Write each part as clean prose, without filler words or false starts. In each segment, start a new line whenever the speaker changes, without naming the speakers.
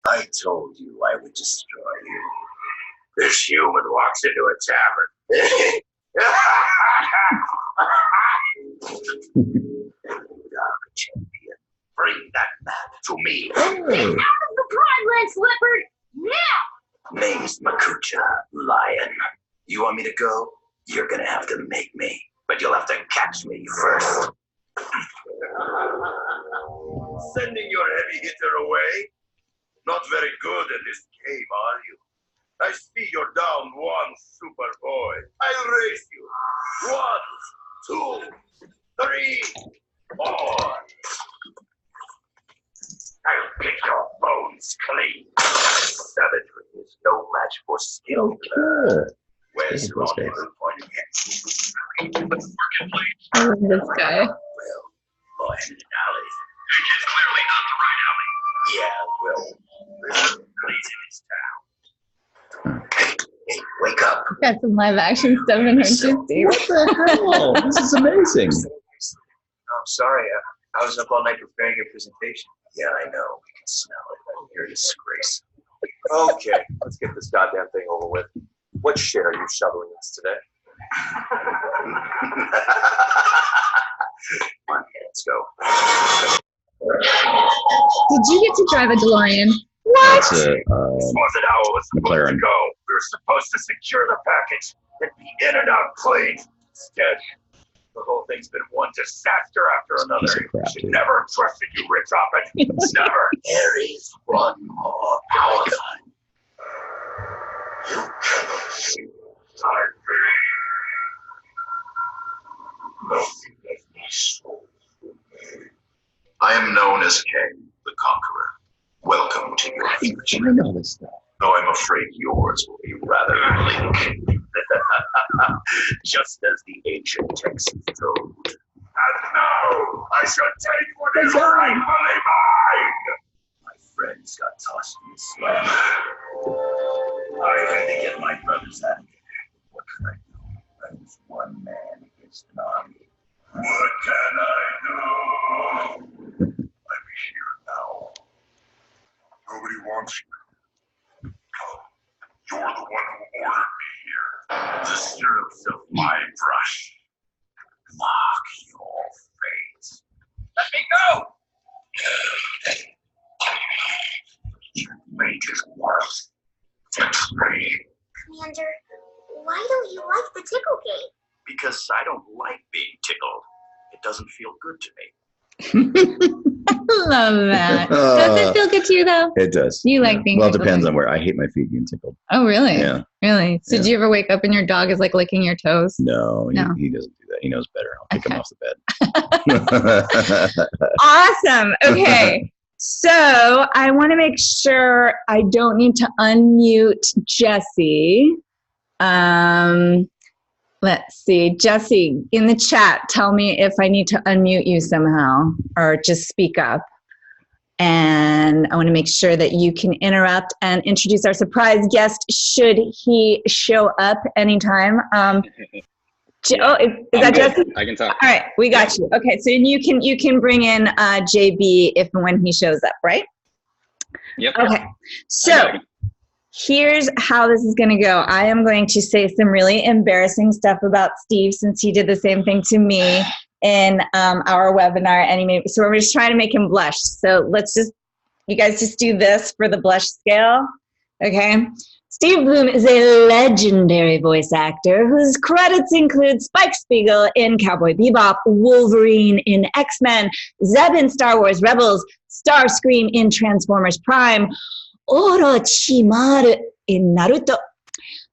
I told you I would destroy you. This human walks into a tavern. Dark champion, bring that map to me.
The Pride Leopard. Yeah.
Name's Makucha, lion. You want me to go? You're gonna have to make me, but you'll have to catch me first. Sending your heavy hitter away? Not very good at this game, are you? I see you're down one, super boy. I'll race you. 1, 2, 3, 4. I'll pick your bones clean. Savagery is no match for skill. Where's your rendezvous point again?
I love this guy.
Well, boy, in an alley. It's clearly not the right alley. Yeah, well, there's a place in this town. Hey, wake up.
Got some live action stuff in her too, Steve.
What the hell? This is amazing.
I'm sorry. I was up all night preparing your presentation. Yeah, I know. We can smell it. You're a disgrace.
Okay, let's get this goddamn thing over with. What shit are you shoveling us today?
Come on, let's go.
Did you get to drive a DeLorean? What?
That's a
This wasn't how it was supposed
McLaren.
to go. We were supposed to secure the package and be in and out clean. Instead, the whole thing's been one disaster after another.
piece of crap,
She
dude.
never trusted you, Rich Hoppin. Never. There is one more power gun. You cannot see my Nothing of my soul. I am known as Ken the Conqueror. Welcome to your future.
I know this stuff.
Though I'm afraid yours will be rather bleak. Just as the ancient texts told. And now I shall take what is rightfully mine. My friends got tossed in the slum. I had to get my brothers out of here. What can I do? I was one man against an army. What can I do? I'm here now. Nobody wants you. You're the one who ordered me here. The stirrups of my brush. Mark your fate. Let me go! Your fate is worse. Text me.
Commander, why don't you like the tickle game?
Because I don't like being tickled. It doesn't feel good to me.
I love that. Does it feel good to you though?
It does.
You like being
Well, it
tickled,
depends
right?
on where. I hate my feet being tickled.
Oh, really?
Yeah.
Really? So
Yeah.
do you ever wake up and your dog is like licking your toes?
No,
No.
He doesn't do that. He knows better. I'll kick him
Okay.
off the bed.
Awesome. Okay. So I want to make sure I don't need to unmute Jesse. Let's see. Jesse, in the chat, tell me if I need to unmute you somehow or just speak up. And I want to make sure that you can interrupt and introduce our surprise guest should he show up anytime. Is that Jesse?
I can talk.
All right, we got you. Okay, so you can bring in JB if and when he shows up, right?
Yep.
Okay, so here's how this is going to go. I am going to say some really embarrassing stuff about Steve since he did the same thing to me in our webinar, and so we're just trying to make him blush. So you guys just do this for the blush scale, okay? Steve Blum is a legendary voice actor whose credits include Spike Spiegel in Cowboy Bebop, Wolverine in X-Men, Zeb in Star Wars Rebels, Starscream in Transformers Prime, Orochimaru in Naruto.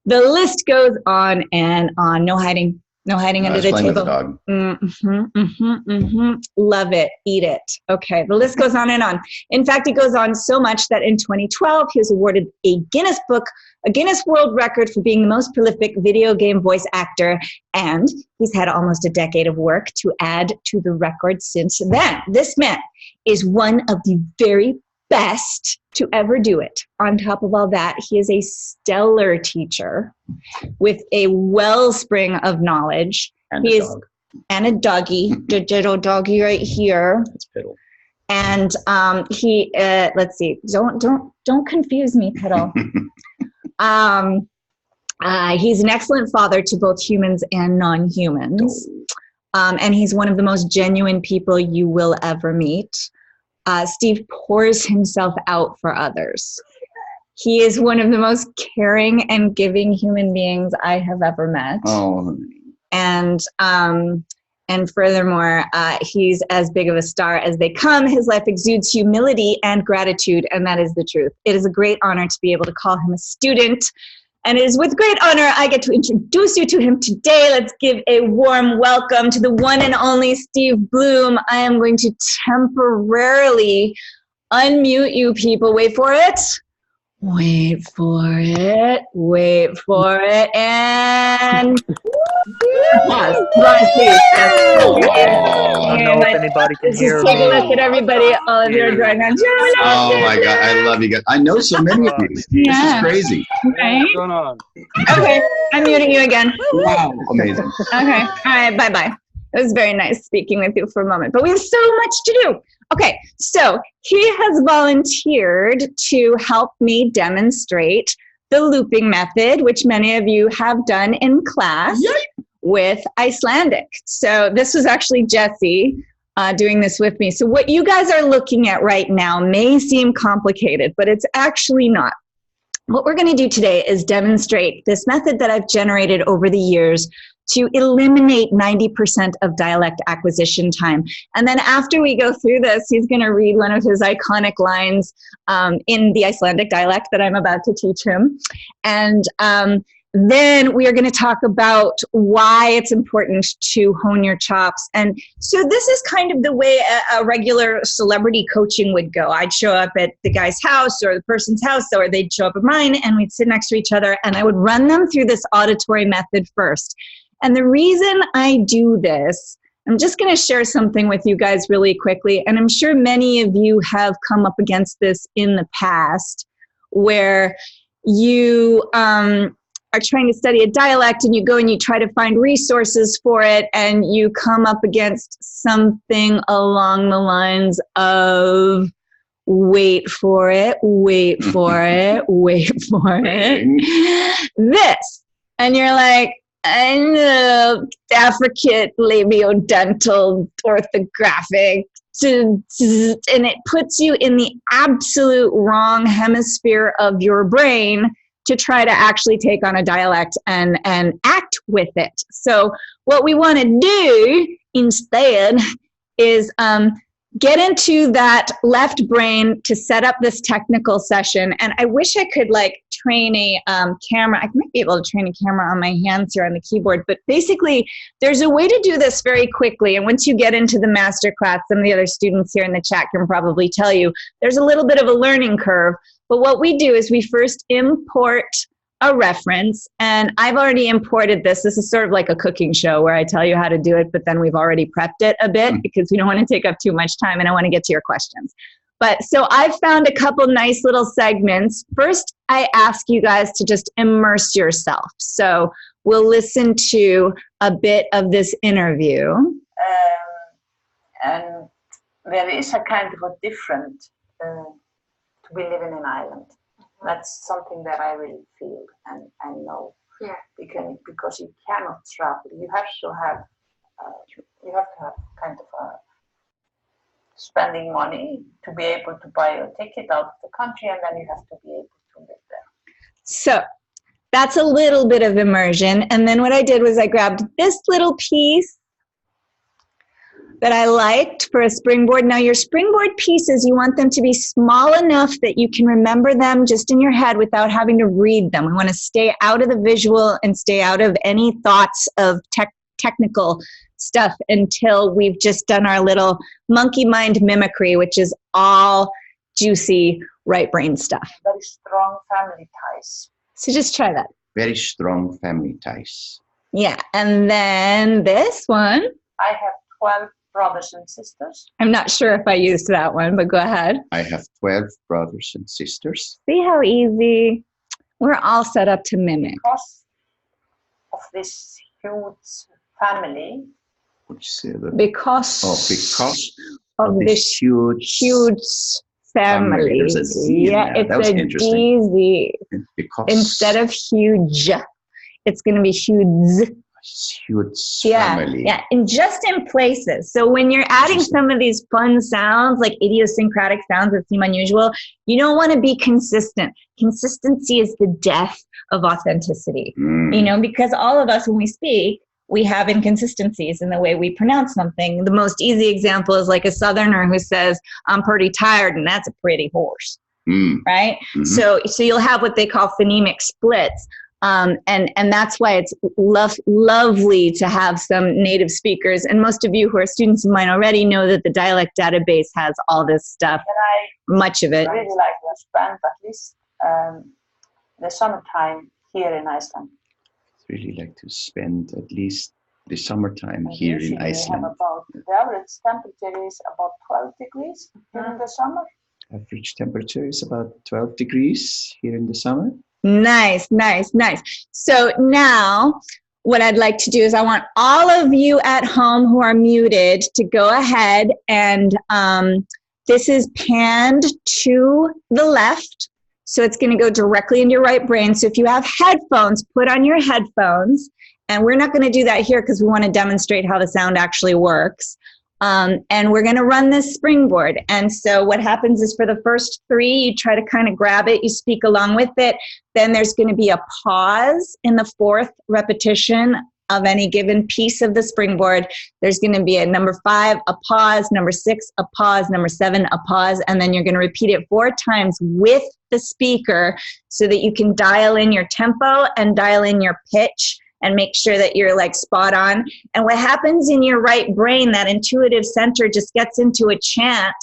The list goes on and on. No hiding. No hiding under the
Playing with
table.
the dog.
Love it. Eat it. Okay. The list goes on and on. In fact, it goes on so much that in 2012, he was awarded a Guinness World Record for being the most prolific video game voice actor. And he's had almost a decade of work to add to the record since then. This man is one of the very best to ever do it. On top of all that, he is a stellar teacher with a wellspring of knowledge.
And
He
a
is
dog.
and a doggy, digital doggy right here.
It's Piddle.
And he, let's see, don't confuse me, Petal. He's an excellent father to both humans and non-humans. And he's one of the most genuine people you will ever meet. Steve pours himself out for others. He is one of the most caring and giving human beings I have ever met.
Oh.
And furthermore, he's as big of a star as they come. His life exudes humility and gratitude, and that is the truth. It is a great honor to be able to call him a student. And it is with great honor I get to introduce you to him today. Let's give a warm welcome to the one and only Steve Blum. I am going to temporarily unmute you people. Wait for it. Wait for it. Wait for it. And pause.
I don't know if anybody can hear
Just take a
me.
look at everybody. All of you are joining on.
Oh my God, I love you guys. I know so many of you. This is crazy.
Okay.
What's going on?
Okay, I'm muting you again.
Wow, amazing.
Okay, all right, bye-bye. It was very nice speaking with you for a moment, but we have so much to do. Okay, so he has volunteered to help me demonstrate the looping method, which many of you have done in class with Icelandic. So this was actually Jesse doing this with me. So what you guys are looking at right now may seem complicated, but it's actually not. What we're going to do today is demonstrate this method that I've generated over the years to eliminate 90% of dialect acquisition time. And then after we go through this, he's going to read one of his iconic lines in the Icelandic dialect that I'm about to teach him. And then we are going to talk about why it's important to hone your chops. And so this is kind of the way a regular celebrity coaching would go. I'd show up at the guy's house or the person's house, or they'd show up at mine, and we'd sit next to each other, and I would run them through this auditory method first. And the reason I do this, I'm just going to share something with you guys really quickly, and I'm sure many of you have come up against this in the past, where you are trying to study a dialect and you go and you try to find resources for it, and you come up against something along the lines of, wait for it, wait for it, wait for it, this. And you're like, I know, affricate, labiodental, orthographic, and it puts you in the absolute wrong hemisphere of your brain to try to actually take on a dialect and act with it. So what we want to do instead is get into that left brain to set up this technical session. And I wish I could like train a camera. I might be able to train a camera on my hands here on the keyboard, but basically there's a way to do this very quickly. And once you get into the master class, some of the other students here in the chat can probably tell you there's a little bit of a learning curve. But what we do is we first import a reference, and I've already imported this. This is sort of like a cooking show where I tell you how to do it, but then we've already prepped it a bit because we don't want to take up too much time and I want to get to your questions. But so I've found a couple nice little segments. First, I ask you guys to just immerse yourself. So we'll listen to a bit of this interview.
And there is a kind of a different to be living in Ireland. That's something that I really feel and know.
Yeah.
Because you cannot travel. You have to have kind of a spending money to be able to buy a ticket out of the country, and then you have to be able to live there.
So that's a little bit of immersion. And then what I did was I grabbed this little piece that I liked for a springboard. Now your springboard pieces, you want them to be small enough that you can remember them just in your head without having to read them. We want to stay out of the visual and stay out of any thoughts of technical stuff until we've just done our little monkey mind mimicry, which is all juicy right brain stuff.
Very strong family ties.
So just try that.
Very strong family ties.
Yeah, and then this one.
I have 12 brothers and sisters.
I'm not sure if I used that one, but go ahead.
I have 12 brothers and sisters.
See how easy? We're all set up to mimic.
Because of this huge family.
Would you say that?
Because of this huge family.
There's a Z in there.
It's
that was
a
interesting.
DZ.
Because
Instead of huge, it's going to be huge.
huge family.
Yeah, and just in places. So when you're adding some of these fun sounds, like idiosyncratic sounds that seem unusual, you don't want to be consistent. Consistency is the death of authenticity, you know, because all of us, when we speak, we have inconsistencies in the way we pronounce something. The most easy example is like a Southerner who says, I'm pretty tired, and that's a pretty horse, right? So you'll have what they call phonemic splits. And that's why it's lovely to have some native speakers. And most of you who are students of mine already know that the dialect database has all this stuff, much of it.
I really like to spend at least the summertime here in Iceland.
Really like to spend at least the summertime here in Iceland.
The average temperature is about 12 degrees during the summer.
Average temperature is about 12 degrees here in the summer.
Nice. So now what I'd like to do is I want all of you at home who are muted to go ahead and this is panned to the left. So it's going to go directly into your right brain. So if you have headphones, put on your headphones. And we're not going to do that here because we want to demonstrate how the sound actually works. And we're going to run this springboard. And so what happens is for the first 3, you try to kind of grab it, you speak along with it. Then there's going to be a pause in the 4th repetition of any given piece of the springboard. There's going to be a number 5, a pause, number 6, a pause, number 7, a pause, and then you're going to repeat it 4 times with the speaker so that you can dial in your tempo and dial in your pitch and make sure that you're like spot on. And what happens in your right brain, that intuitive center just gets into a chant,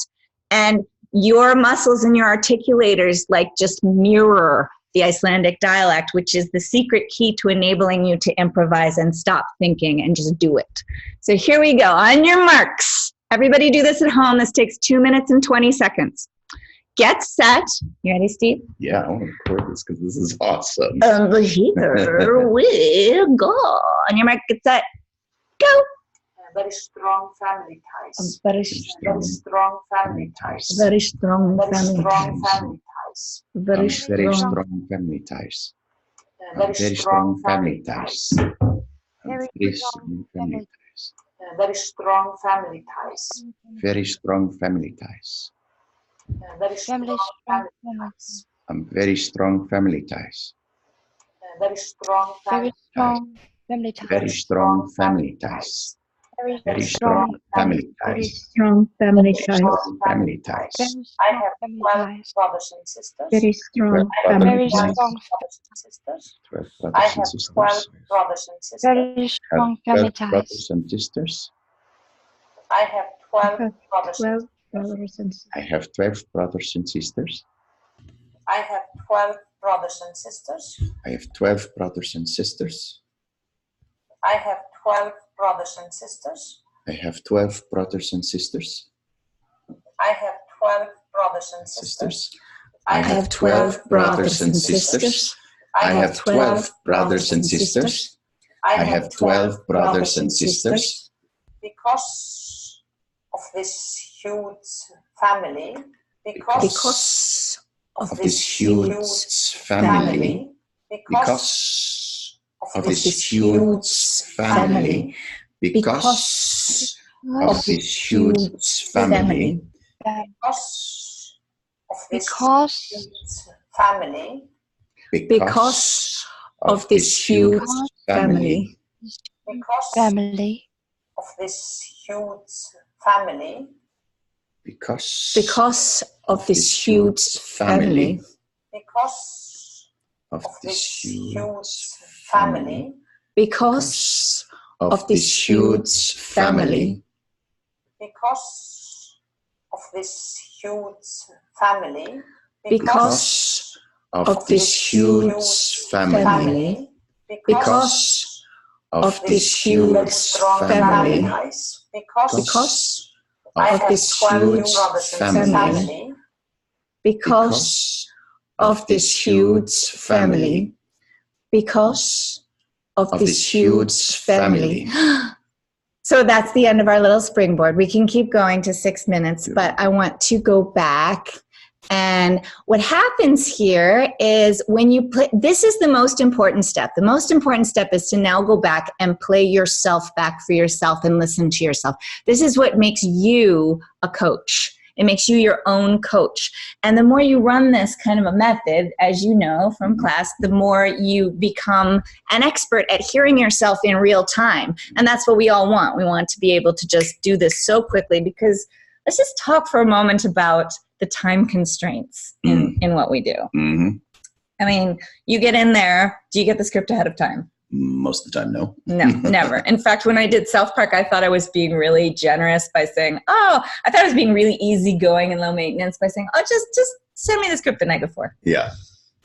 and your muscles and your articulators like just mirror the Icelandic dialect, which is the secret key to enabling you to improvise and stop thinking and just do it. So here we go. On your marks. Everybody do this at home. This takes 2 minutes and 20 seconds. Get set. You ready, Steve?
Yeah, I want to record this because this is awesome.
And here we go. On your mark, get set, go.
Very strong family ties.
Very
strong family ties.
Very strong
Very
family
strong
ties.
family ties.
Very
Very
strong.
strong family ties.
Very strong family ties.
Very strong family ties.
Very strong family ties.
Very strong family ties.
Very strong family ties.
Very strong family ties.
Very strong family ties.
Very strong family ties. Very strong family ties.
Strong family ties.
Strong family ties.
I have 12 brothers and sisters.
Very strong
Very
family ties.
brothers and sisters.
12
I
brothers
have
and sisters.
12 brothers and sisters.
Very strong family
12
ties.
brothers and sisters.
I have 12 brothers.
12 brothers and sisters.
I have 12 brothers and sisters.
I have 12 brothers and sisters.
I have 12 brothers and sisters.
I have 12 brothers and sisters.
I have 12 brothers and sisters.
I have 12 brothers and sisters.
Sisters. I have 12 brothers and sisters. I have 12 brothers and sisters. I have 12 brothers and sisters.
Because of this huge family.
Because of this huge family. Because of this huge family. Because of this huge family.
Because of this
Because
huge family.
Because of this huge family.
Because
family.
of this huge family.
Because
of this huge family.
Because
of
of
this
this
huge
huge family.
Because
of this huge family.
Because of this huge family.
Because
of this huge family. Because of this huge family.
Because
Because
I
of
have
this
12
huge
brothers and
family.
sisters.
Because of this huge family. Because of this huge family. So that's the end of our little springboard. We can keep going to 6 minutes, but I want to go back. And what happens here is when you play, this is the most important step. The most important step is to now go back and play yourself back for yourself and listen to yourself. This is what makes you a coach. It makes you your own coach. And the more you run this kind of a method, as you know from class, the more you become an expert at hearing yourself in real time. And that's what we all want. We want to be able to just do this so quickly, because let's just talk for a moment about the time constraints in what we do.
Mm-hmm.
I mean, you get in there, do you get the script ahead of time?
Most of the time, no.
No, never. In fact, when I did South Park, I thought I was being really generous by saying, I thought I was being really easygoing and low maintenance by saying, just send me the script the night before.
Yeah.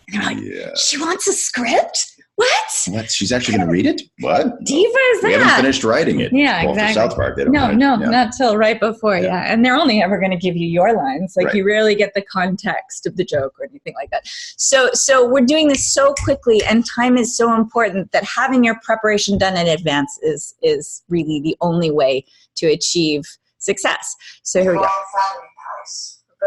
And they're like, she wants a script? What?
She's actually going to read it? What?
Diva is that?
We haven't finished writing it.
Yeah,
well,
exactly.
For South Park, they don't.
No, not till right before. Yeah. And they're only ever going to give you your lines. Like you rarely get the context of the joke or anything like that. So we're doing this so quickly, and time is so important that having your preparation done in advance is really the only way to achieve success. So here we go.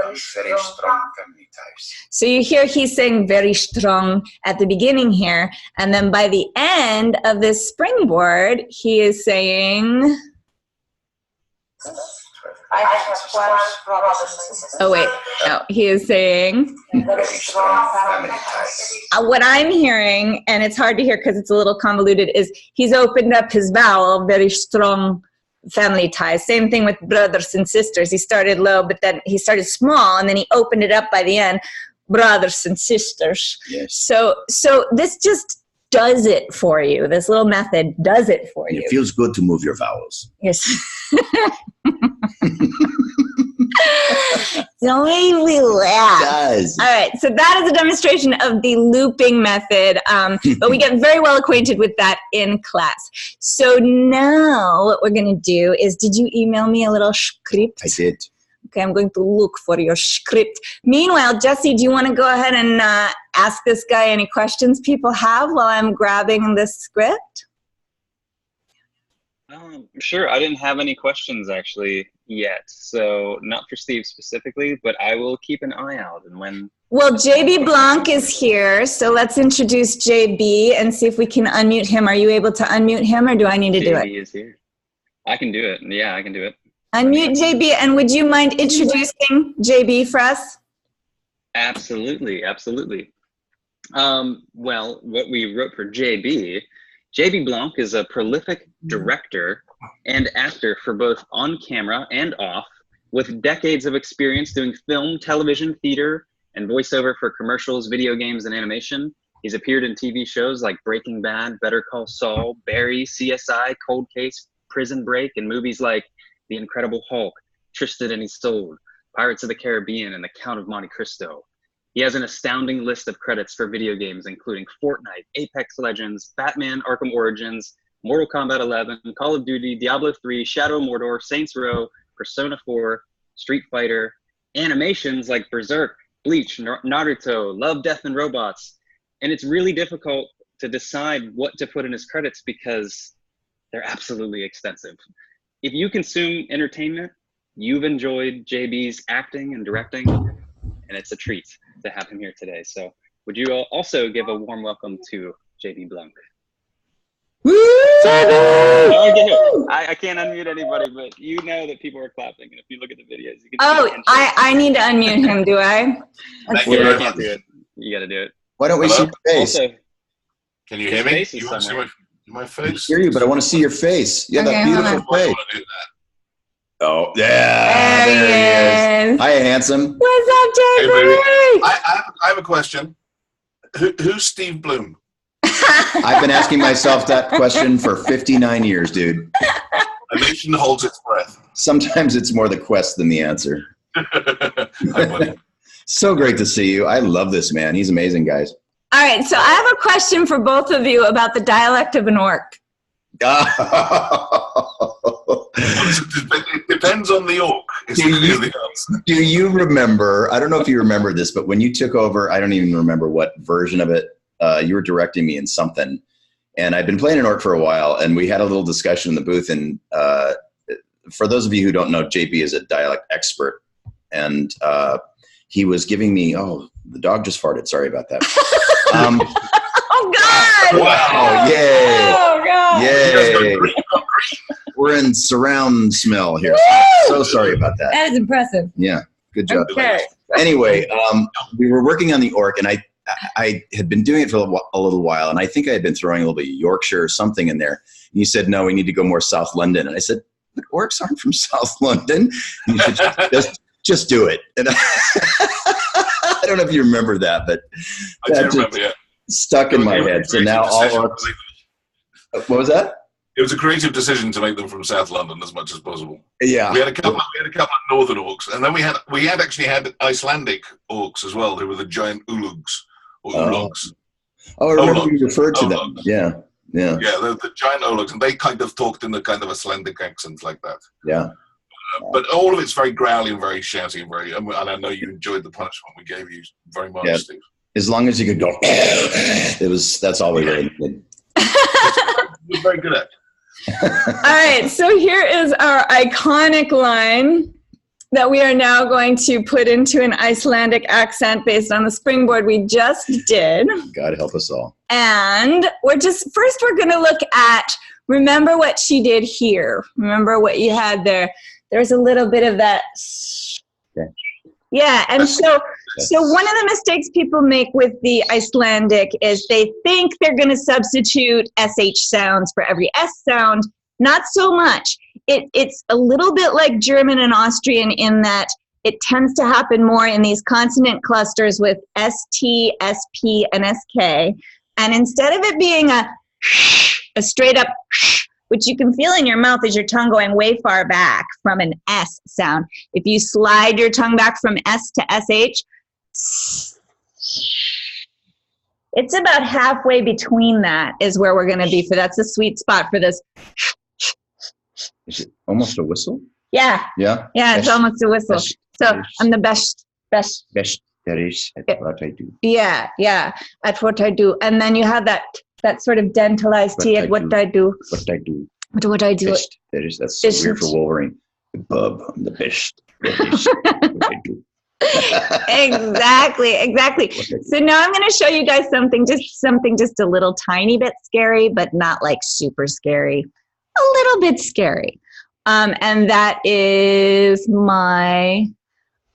Very strong family ties.
So you hear he's saying very strong at the beginning here, and then by the end of this springboard, he is saying,
I have 12 brothers and sisters.
oh wait, no, he is saying,
Very strong family ties.
what I'm hearing, and it's hard to hear because it's a little convoluted, is he's opened up his vowel, very strong family ties. Same thing with brothers and sisters. He started low, but then he started small, and then he opened it up by the end, brothers and sisters.
Yes.
So this just does it for you. This little method does it for you.
It feels good to move your vowels.
Yes. Don't make me laugh.
It does.
All right, so that is a demonstration of the looping method, but we get very well acquainted with that in class. So now what we're going to do is, did you email me a little script?
I did.
Okay, I'm going to look for your script. Meanwhile, Jesse, do you want to go ahead and ask this guy any questions people have while I'm grabbing this script?
Sure. I didn't have any questions actually yet, so not for Steve specifically, but I will keep an eye out. And when
Well, JB Blanc is here, so let's introduce JB and see if we can unmute him. Are you able to unmute him, or do I need to do it?
JB is here. I can do it. Yeah, I can do it.
Unmute JB, and would you mind introducing JB for us?
Absolutely, absolutely. Well, what we wrote for JB Blanc is a prolific director and actor for both on camera and off, with decades of experience doing film, television, theater, and voiceover for commercials, video games, and animation. He's appeared in TV shows like Breaking Bad, Better Call Saul, Barry, CSI, Cold Case, Prison Break, and movies like The Incredible Hulk, Tristan and Isolde, Pirates of the Caribbean, and The Count of Monte Cristo. He has an astounding list of credits for video games, including Fortnite, Apex Legends, Batman Arkham Origins, Mortal Kombat 11, Call of Duty, Diablo 3, Shadow of Mordor, Saints Row, Persona 4, Street Fighter, animations like Berserk, Bleach, Naruto, Love, Death, and Robots. And it's really difficult to decide what to put in his credits because they're absolutely extensive. If you consume entertainment, you've enjoyed JB's acting and directing, and it's a treat to have him here today. So would you also give a warm welcome to JB Blanc?
Woo!
I can't unmute anybody, but you know that people are clapping, and if you look at the videos, you can see
I need to unmute him, do I?
Thank
Yeah,
you
you
very
can't
much.
do it. You got to do it.
Why don't we see your face?
Also,
Can you hear me?
His face is
You want to see
somewhere.
my
I
face?
hear you, but I want to see your face. You have
Okay,
that
hold
beautiful
I
face.
want to do that.
Oh, yeah.
There he is.
Hi, handsome.
What's up,
Hey,
JB?
baby. I have a question. Who's Steve Blum?
I've been asking myself that question for 59 years, dude.
A nation holds its breath.
Sometimes it's more the quest than the answer.
Hi, buddy.
So great to see you. I love this man. He's amazing, guys.
All right, so I have a question for both of you about the dialect of an orc.
It depends on the orc. Is
Do you-
really the answer.
Do you remember, I don't know if you remember this, but when you took over, I don't even remember what version of it, you were directing me in something. And I've been playing an orc for a while, and we had a little discussion in the booth. And for those of you who don't know, JB is a dialect expert. And he was giving me, oh, the dog just farted. Sorry about that.
Oh, God.
Wow. Yay.
Oh, God.
Yay. We're in surround smell here. So sorry about that.
That is impressive.
Yeah. Good job.
Okay.
Anyway, we were working on the orc, and I had been doing it for a little while, and I think I had been throwing a little bit of Yorkshire or something in there. And you said, no, we need to go more South London. And I said, but orcs aren't from South London. You should just do it. And I don't know if you remember that, but that just stuck in my head. So now all orcs. What was that?
It was a creative decision to make them from South London as much as possible.
Yeah,
we had a couple of northern orcs, and then we actually had Icelandic orcs as well, who were the giant ulugs or ulugs.
Oh, I remember you referred to them. Yeah.
The giant ulugs, and they kind of talked in the kind of Icelandic accent like that.
Yeah.
But all of it's very growly and very shouty and I know you enjoyed the punishment we gave you very much, Steve.
As long as you could go, that's all we really did.
You're very good at it.
All right, so here is our iconic line that we are now going to put into an Icelandic accent based on the springboard we just did.
God help us all.
And we're going to look at, remember what she did here. Remember what you had there. There's a little bit of that.
Okay.
Yeah, and so one of the mistakes people make with the Icelandic is they think they're going to substitute SH sounds for every S sound. Not so much. It's a little bit like German and Austrian in that it tends to happen more in these consonant clusters with ST, SP, and SK. And instead of it being a straight up which you can feel in your mouth as your tongue going way far back from an S sound. If you slide your tongue back from S to SH, it's about halfway between that is where we're going to be. That's the sweet spot for this.
Is it almost a whistle?
Yeah.
Yeah?
Yeah, it's almost a whistle. So I'm the best.
Best there is at what I do.
Yeah, at what I do. And then you have that sort of dentalized T at what I do.
What I do.
What I do.
Best. That's so weird for Wolverine. The bub, I'm the best. That is what I do.
Exactly. So now I'm going to show you guys something just a little tiny bit scary, but not like super scary. A little bit scary. And that is my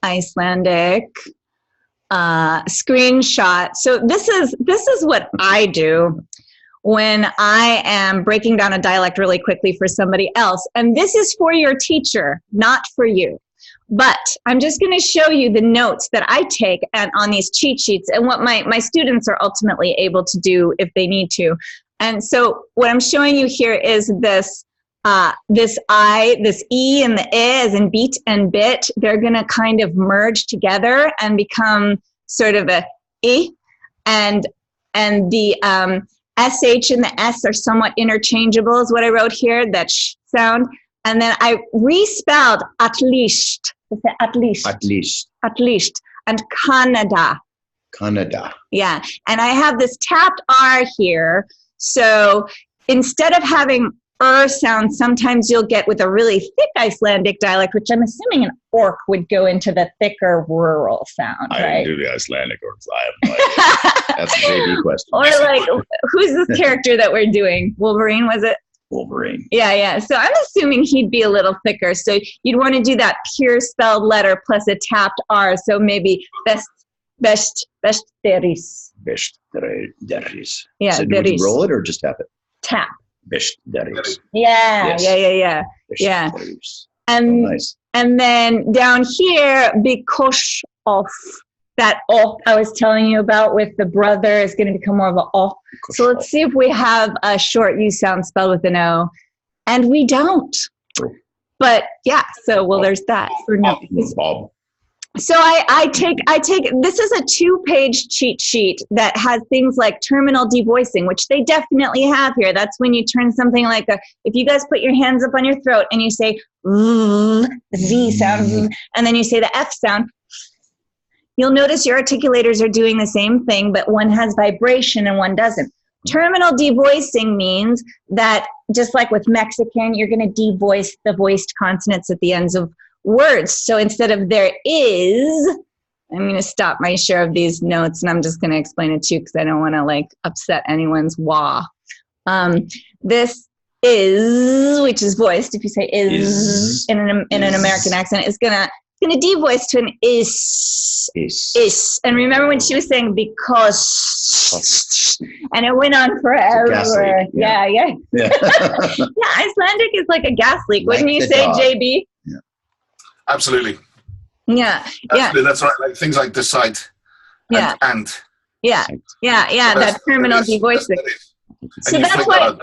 Icelandic screenshot. So this is what I do when I am breaking down a dialect really quickly for somebody else. And this is for your teacher, not for you. But I'm just going to show you the notes that I take on these cheat sheets and what my students are ultimately able to do if they need to. And so what I'm showing you here is this I, this E and the is and beat and bit, they're going to kind of merge together and become sort of a I. And the SH and the S are somewhat interchangeable is what I wrote here, that sh sound. And then I respelled at least. At least. And Canada. Yeah. And I have this tapped R here. So instead of having sound, sometimes you'll get with a really thick Icelandic dialect, which I'm assuming an orc would go into the thicker rural sound, right?
I didn't do the Icelandic orcs. I have no idea. That's a JB question.
Or like, who's this character that we're doing? Wolverine, was it?
Wolverine.
Yeah. So I'm assuming he'd be a little thicker. So you'd want to do that pure spelled letter plus a tapped R. So maybe best there is.
Best there is.
Yeah,
so would you roll it or just tap it?
Tap.
Best there is.
Yeah. And
nice.
And then down here, because of that O I was telling you about with the brother is going to become more of a O. So let's see if we have a short U sound spelled with an O. And we don't. But yeah, so there's that for no.
Bob.
So I take this is a 2-page cheat sheet that has things like terminal devoicing, which they definitely have here. That's when you turn something like if you guys put your hands up on your throat and you say the Z sound, and then you say the F sound, you'll notice your articulators are doing the same thing, but one has vibration and one doesn't. Terminal devoicing means that, just like with Mexican, you're going to devoice the voiced consonants at the ends of words. So instead of there is, I'm going to stop my share of these notes and I'm just going to explain it to you because I don't want to like upset anyone's wah. This is, which is voiced, if you say is in an American accent, is going to devoice to an is. And remember when she was saying because, and it went on forever. Yeah. Icelandic is like a gas leak, wouldn't you say, JB?
Yeah. Absolutely.
Yeah.
Absolutely, that's right. Like things like decide. And.
Yeah. That terminal devoicing. So that's why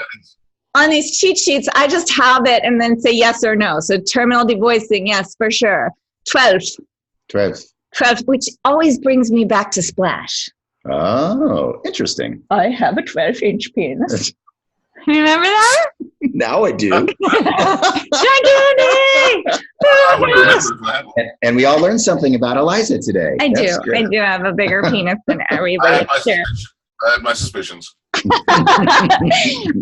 on these cheat sheets, I just have it and then say yes or no. So terminal devoicing, yes, for sure. 12, which always brings me back to Splash.
Oh, interesting.
I have a 12-inch penis. Remember that?
Now I do. And we all learned something about Eliza today.
I do have a bigger penis than everybody.
I had my suspicions.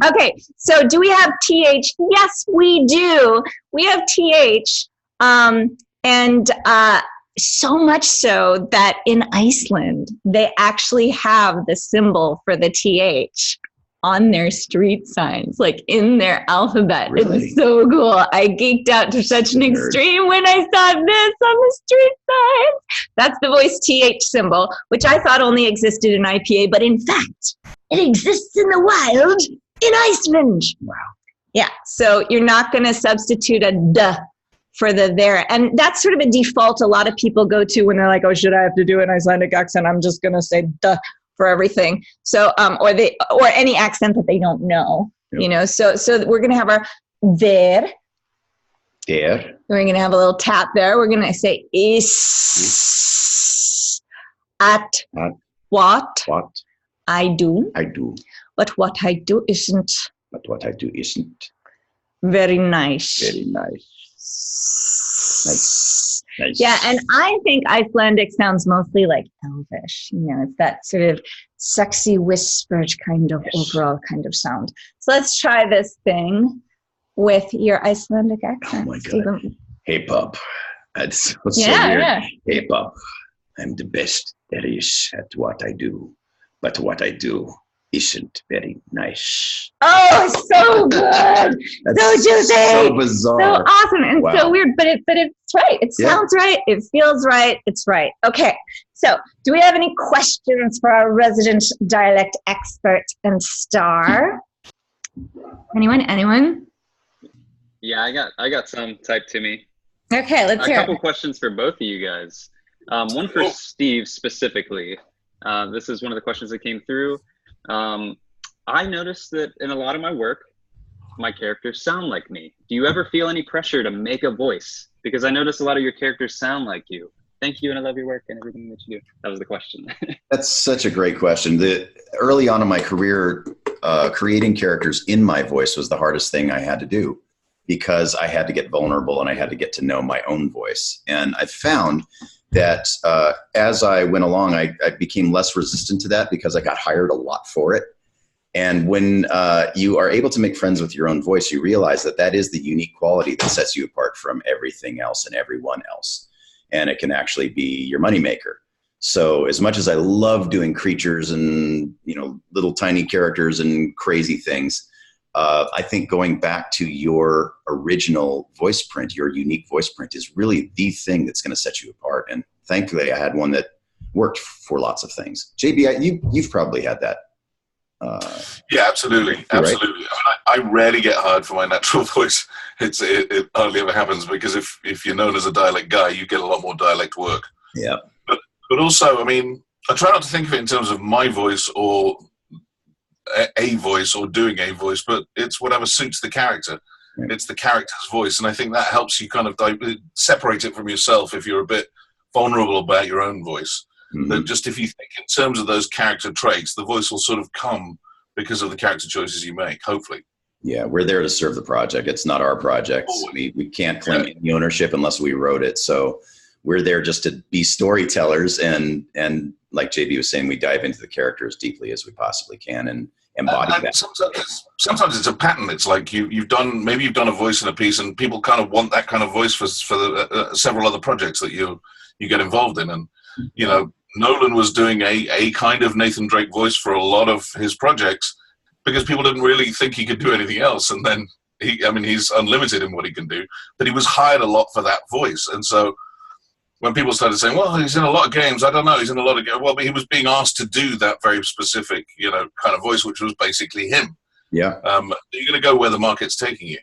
Okay, so do we have TH? Yes, we do. We have TH. And so much so that in Iceland, they actually have the symbol for the TH on their street signs, like in their alphabet.
Really?
It's so cool. I geeked out to such an extreme when I saw this on the street signs. That's the voice TH symbol, which I thought only existed in IPA, but in fact, it exists in the wild in Iceland.
Wow.
Yeah, so you're not going to substitute a duh for the there. And that's sort of a default a lot of people go to when they're like, oh, should I have to do an Icelandic accent? I'm just going to say duh for everything. So, or any accent that they don't know, you know, so we're going to have our there.
There.
We're going to have a little tap there. We're going to say is at what I do. But what I do isn't. Very nice. Nice. Yeah, and I think Icelandic sounds mostly like Elvish. You know, it's that sort of sexy, whispered kind of overall kind of sound. So let's try this thing with your Icelandic accent.
Oh my God. Hey, pup. That's so weird. Yeah. Hey, pup. I'm the best there is at what I do, but what I do isn't very nice.
Oh, so good. So juicy.
So bizarre.
So awesome and so weird, but it's right. It sounds right. It feels right. It's right. Okay. So do we have any questions for our resident dialect expert and star? Anyone?
Yeah, I got some typed to me.
Okay, let's hear it.
A couple questions for both of you guys. One for Steve specifically. This is one of the questions that came through. I noticed that in a lot of my work, my characters sound like me. Do you ever feel any pressure to make a voice? Because I notice a lot of your characters sound like you. Thank you, and I love your work and everything that you do. That was the question.
That's such a great question. Early on in my career, creating characters in my voice was the hardest thing I had to do because I had to get vulnerable and I had to get to know my own voice. And I found that as I went along, I became less resistant to that because I got hired a lot for it. And when you are able to make friends with your own voice, you realize that that is the unique quality that sets you apart from everything else and everyone else. And it can actually be your moneymaker. So as much as I love doing creatures and, little tiny characters and crazy things, I think going back to your original voice print, your unique voice print is really the thing that's going to set you apart. And thankfully I had one that worked for lots of things. JB, you've probably had that.
Yeah, absolutely. Absolutely. Right? I rarely get hired for my natural voice. It hardly ever happens because if you're known as a dialect guy, you get a lot more dialect work.
Yeah.
But also, I try not to think of it in terms of my voice or a voice or doing a voice, but it's whatever suits the character. Right. It's the character's voice. And I think that helps you kind of separate it from yourself if you're a bit vulnerable about your own voice. Mm-hmm. That just if you think in terms of those character traits, the voice will sort of come because of the character choices you make, hopefully. Yeah,
we're there to serve the project. It's not our project. We can't claim any ownership unless we wrote it. So we're there just to be storytellers. And like JB was saying, we dive into the character as deeply as we possibly can. embody
And
that.
sometimes it's a pattern. It's like you've done a voice in a piece, and people kind of want that kind of voice for several other projects that you get involved in. And you know, Nolan was doing a kind of Nathan Drake voice for a lot of his projects because people didn't really think he could do anything else. And then he's unlimited in what he can do, but he was hired a lot for that voice. And so when people started saying, well, he's in a lot of games, I don't know, he's in a lot of games. Well, but he was being asked to do that very specific, kind of voice, which was basically him.
Yeah.
You're going to go where the market's taking you.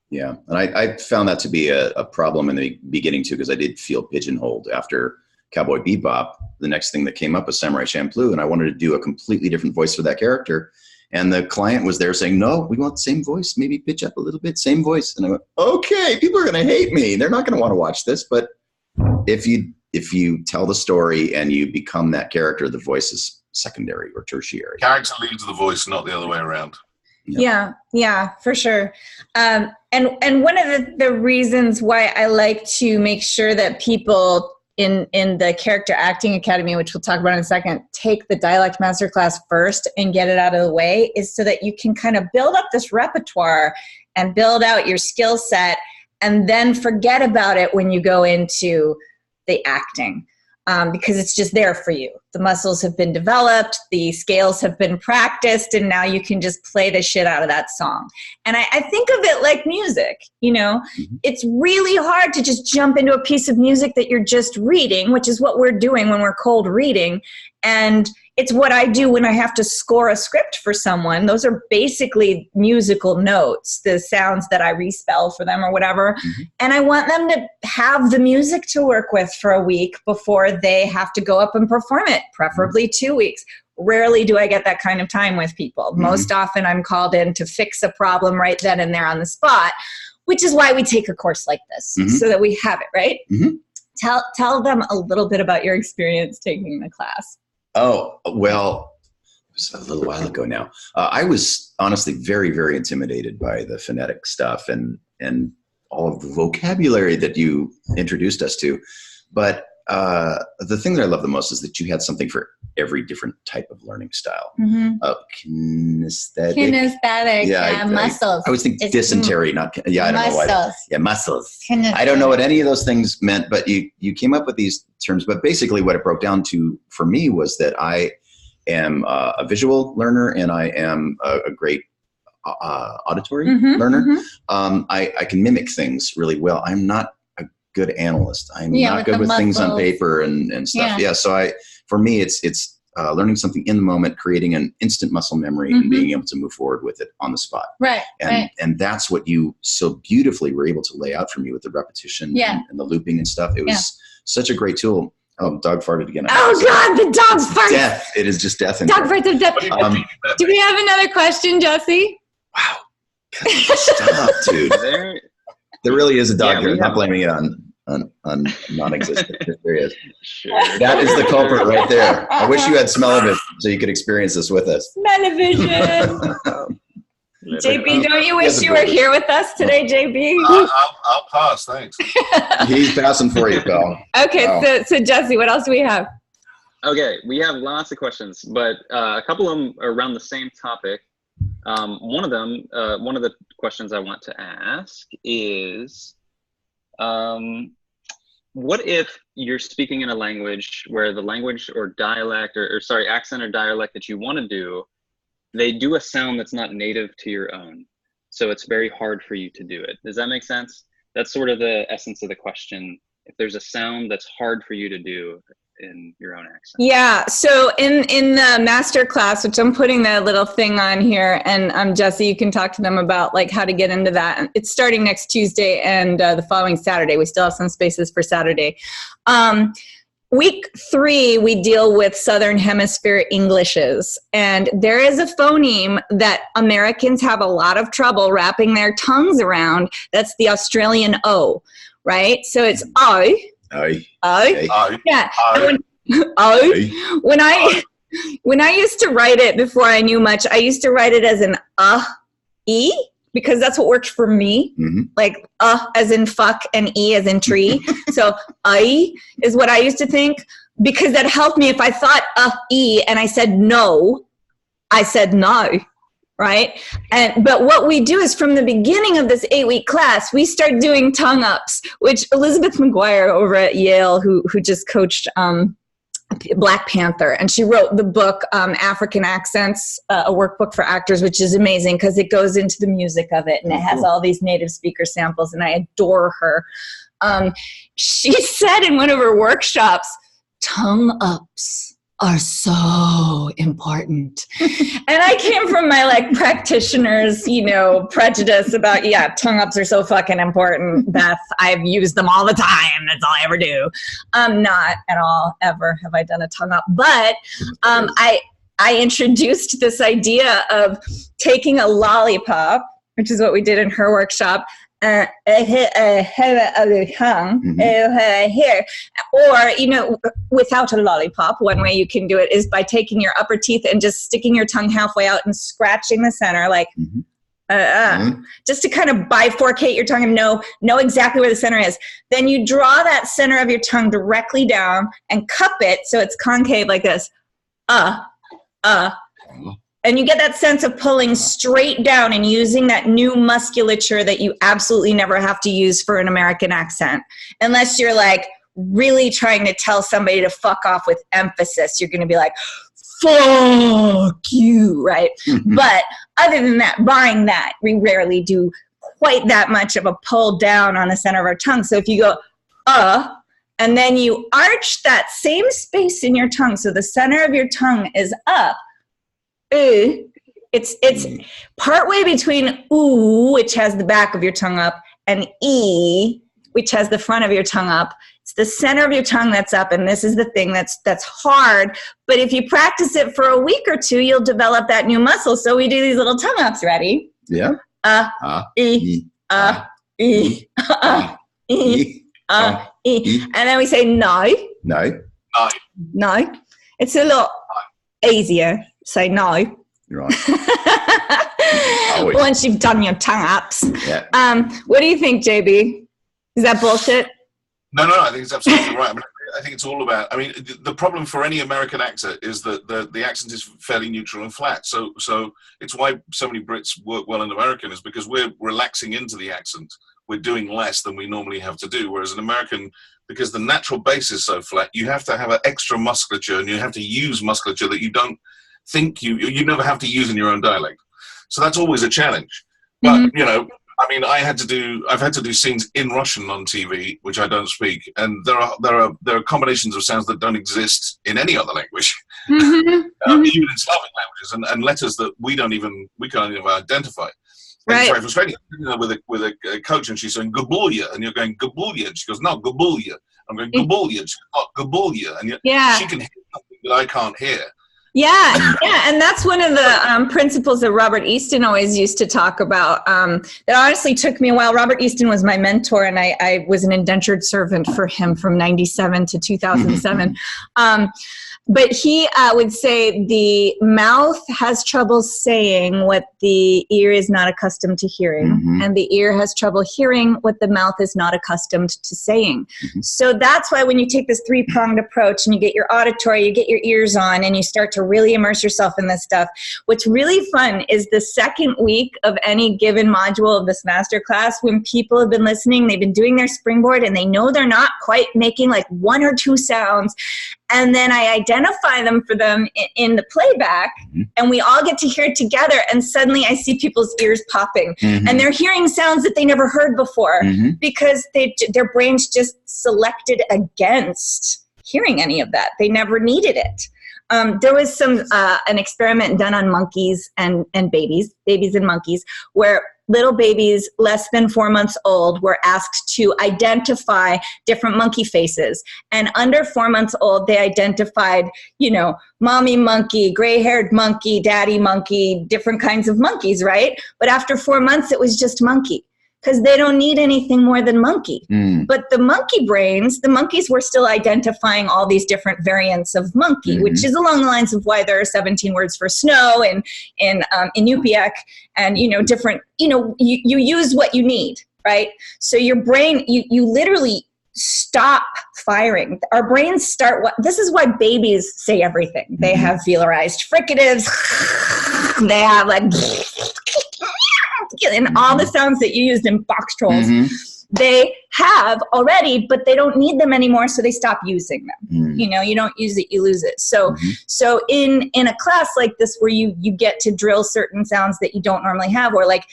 Yeah. And I found that to be a problem in the beginning too, because I did feel pigeonholed after Cowboy Bebop. The next thing that came up was Samurai Champloo, and I wanted to do a completely different voice for that character. And the client was there saying, no, we want the same voice, maybe pitch up a little bit, same voice. And I went, okay, people are going to hate me. They're not going to want to watch this. But if you tell the story and you become that character, the voice is secondary or tertiary.
Character leads the voice, not the other way around.
Yeah, for sure. And one of the reasons why I like to make sure that people in the Character Acting Academy, which we'll talk about in a second, take the Dialect Masterclass first and get it out of the way, is so that you can kind of build up this repertoire and build out your skill set and then forget about it when you go into the acting. Because it's just there for you. The muscles have been developed, the scales have been practiced, and now you can just play the shit out of that song. And I think of it like music, It's really hard to just jump into a piece of music that you're just reading, which is what we're doing when we're cold reading. And it's what I do when I have to score a script for someone. Those are basically musical notes, the sounds that I respell for them or whatever. Mm-hmm. And I want them to have the music to work with for a week before they have to go up and perform it, preferably 2 weeks. Rarely do I get that kind of time with people. Mm-hmm. Most often I'm called in to fix a problem right then and there on the spot, which is why we take a course like this, so that we have it, right? Mm-hmm. Tell them a little bit about your experience taking the class.
Oh, well, it was a little while ago now. I was honestly very, very intimidated by the phonetic stuff and all of the vocabulary that you introduced us to. But the thing that I love the most is that you had something for every different type of learning style. Mm-hmm. Kinesthetic. Muscles. I always think dysentery, not, I don't know why. Yeah, muscles. I don't know what any of those things meant, but you came up with these terms. But basically what it broke down to for me was that I am a visual learner and I am a great auditory learner. Mm-hmm. I can mimic things really well. I'm not a good analyst. I'm not good with things on paper and stuff. Yeah. So for me, it's learning something in the moment, creating an instant muscle memory, and being able to move forward with it on the spot.
Right.
And that's what you so beautifully were able to lay out for me with the repetition and the looping and stuff. It was such a great tool. Oh, dog farted again.
Oh God, the dog farts.
Death. It is just death.
Dog farts of death. Do we have another question, Jesse?
Wow. Stop, dude. There really is a dog here. I'm not blaming it on non-existent. There he is. Sure. That is the culprit right there. I wish you had smell-o-vision so you could experience this with us.
Smell-o-vision. JB, don't you wish you were here with us today, JB?
I'll pass, thanks.
He's passing for you, pal.
Okay, so Jesse, what else do we have?
Okay, we have lots of questions, but a couple of them are around the same topic. One of the questions I want to ask is, what if you're speaking in a language where the language or dialect accent or dialect that you want to do, they do a sound that's not native to your own. So it's very hard for you to do it. Does that make sense? That's sort of the essence of the question. If there's a sound that's hard for you to do in your own accent. Yeah. So in the master class, which I'm putting that little thing on here, and Jesse, you can talk to them about like how to get into that. It's starting next Tuesday and the following Saturday. We still have some spaces for Saturday. Week 3, we deal with Southern Hemisphere Englishes, and there is a phoneme that Americans have a lot of trouble wrapping their tongues around. That's the Australian O, right? So it's O. Yeah. When I used to write it before I knew much, I used to write it as an E, because that's what worked for me. Mm-hmm. Like as in fuck and E as in tree. So I is what I used to think, because that helped me. If I thought E and I said no, I said no.
right? But what we do is from the beginning of this 8-week class, we start doing tongue ups, which Elizabeth McGuire over at Yale, who just coached Black Panther, and she wrote the book African Accents, a workbook for actors, which is amazing because it goes into the music of it, and it has all these native speaker samples, and I adore her. She said in one of her workshops, tongue ups are so important. And I came from my like practitioner's, prejudice about, tongue ups are so fucking important, Beth. I've used them all the time. That's all I ever do. Not at all ever have I done a tongue up, but I introduced this idea of taking a lollipop, which is what we did in her workshop, here, or without a lollipop. One way you can do it is by taking your upper teeth and just sticking your tongue halfway out and scratching the center, like just to kind of bifurcate your tongue and know exactly where the center is. Then you draw that center of your tongue directly down and cup it so it's concave like this. And you get that sense of pulling straight down and using that new musculature that you absolutely never have to use for an American accent. Unless you're like really trying to tell somebody to fuck off with emphasis. You're going to be like, fuck you, right? But other than that, barring that, we rarely do quite that much of a pull down on the center of our tongue. So if you go, and then you arch that same space in your tongue, so the center of your tongue is up, it's partway between ooh, which has the back of your tongue up, and e, which has the front of your tongue up. It's the center of your tongue that's up, and this is the thing that's hard. But if you practice it for a week or two, you'll develop that new muscle. So we do these little tongue ups. Ready?
Yeah.
E, e, e, and then we say no. It's a little easier. Say no.
Right.
Once you've done your tongue ups.
Yeah.
What do you think, JB? Is that bullshit?
No, I think it's absolutely right. I think it's all about, the problem for any American actor is that the accent is fairly neutral and flat. So it's why so many Brits work well in American, is because we're relaxing into the accent. We're doing less than we normally have to do. Whereas an American, because the natural base is so flat, you have to have an extra musculature, and you have to use musculature that you don't think you never have to use in your own dialect. So that's always a challenge. But, I've had to do scenes in Russian on TV, which I don't speak. And there are combinations of sounds that don't exist in any other language, even in Slavic languages, and letters that we can't even identify. Right. It's very frustrating. With a coach, and she's saying Gabulia, and you're going Gabulia, and she goes, no, Gabulia. I'm going Gabulia, and she's not Gabulia, and she can hear something that I can't hear.
Yeah, and that's one of the principles that Robert Easton always used to talk about. That honestly took me a while. Robert Easton was my mentor, and I was an indentured servant for him from 97 to 2007. But he would say the mouth has trouble saying what the ear is not accustomed to hearing, and the ear has trouble hearing what the mouth is not accustomed to saying. So that's why when you take this three-pronged approach and you get your auditory, you get your ears on, and you start to really immerse yourself in this stuff, what's really fun is the second week of any given module of this masterclass, when people have been listening, they've been doing their springboard, and they know they're not quite making like one or two sounds, and then I identify them for them in the playback, and we all get to hear it together, and suddenly I see people's ears popping, and they're hearing sounds that they never heard before, because their brains just selected against hearing any of that. They never needed it. There was an experiment done on monkeys and babies and monkeys, where little babies less than 4 months old were asked to identify different monkey faces. And under 4 months old, they identified, mommy monkey, gray-haired monkey, daddy monkey, different kinds of monkeys, right? But after 4 months, it was just monkey, because they don't need anything more than monkey. But the monkey brains, the monkeys were still identifying all these different variants of monkey, which is along the lines of why there are 17 words for snow in Inupiaq, and, different, you use what you need, right? So your brain, you literally stop firing. Our brains this is why babies say everything. They have velarized fricatives. They have and all the sounds that you used in box trolls, they have already, but they don't need them anymore, so they stop using them. You know, you don't use it, you lose it. So so in a class like this where you get to drill certain sounds that you don't normally have, or like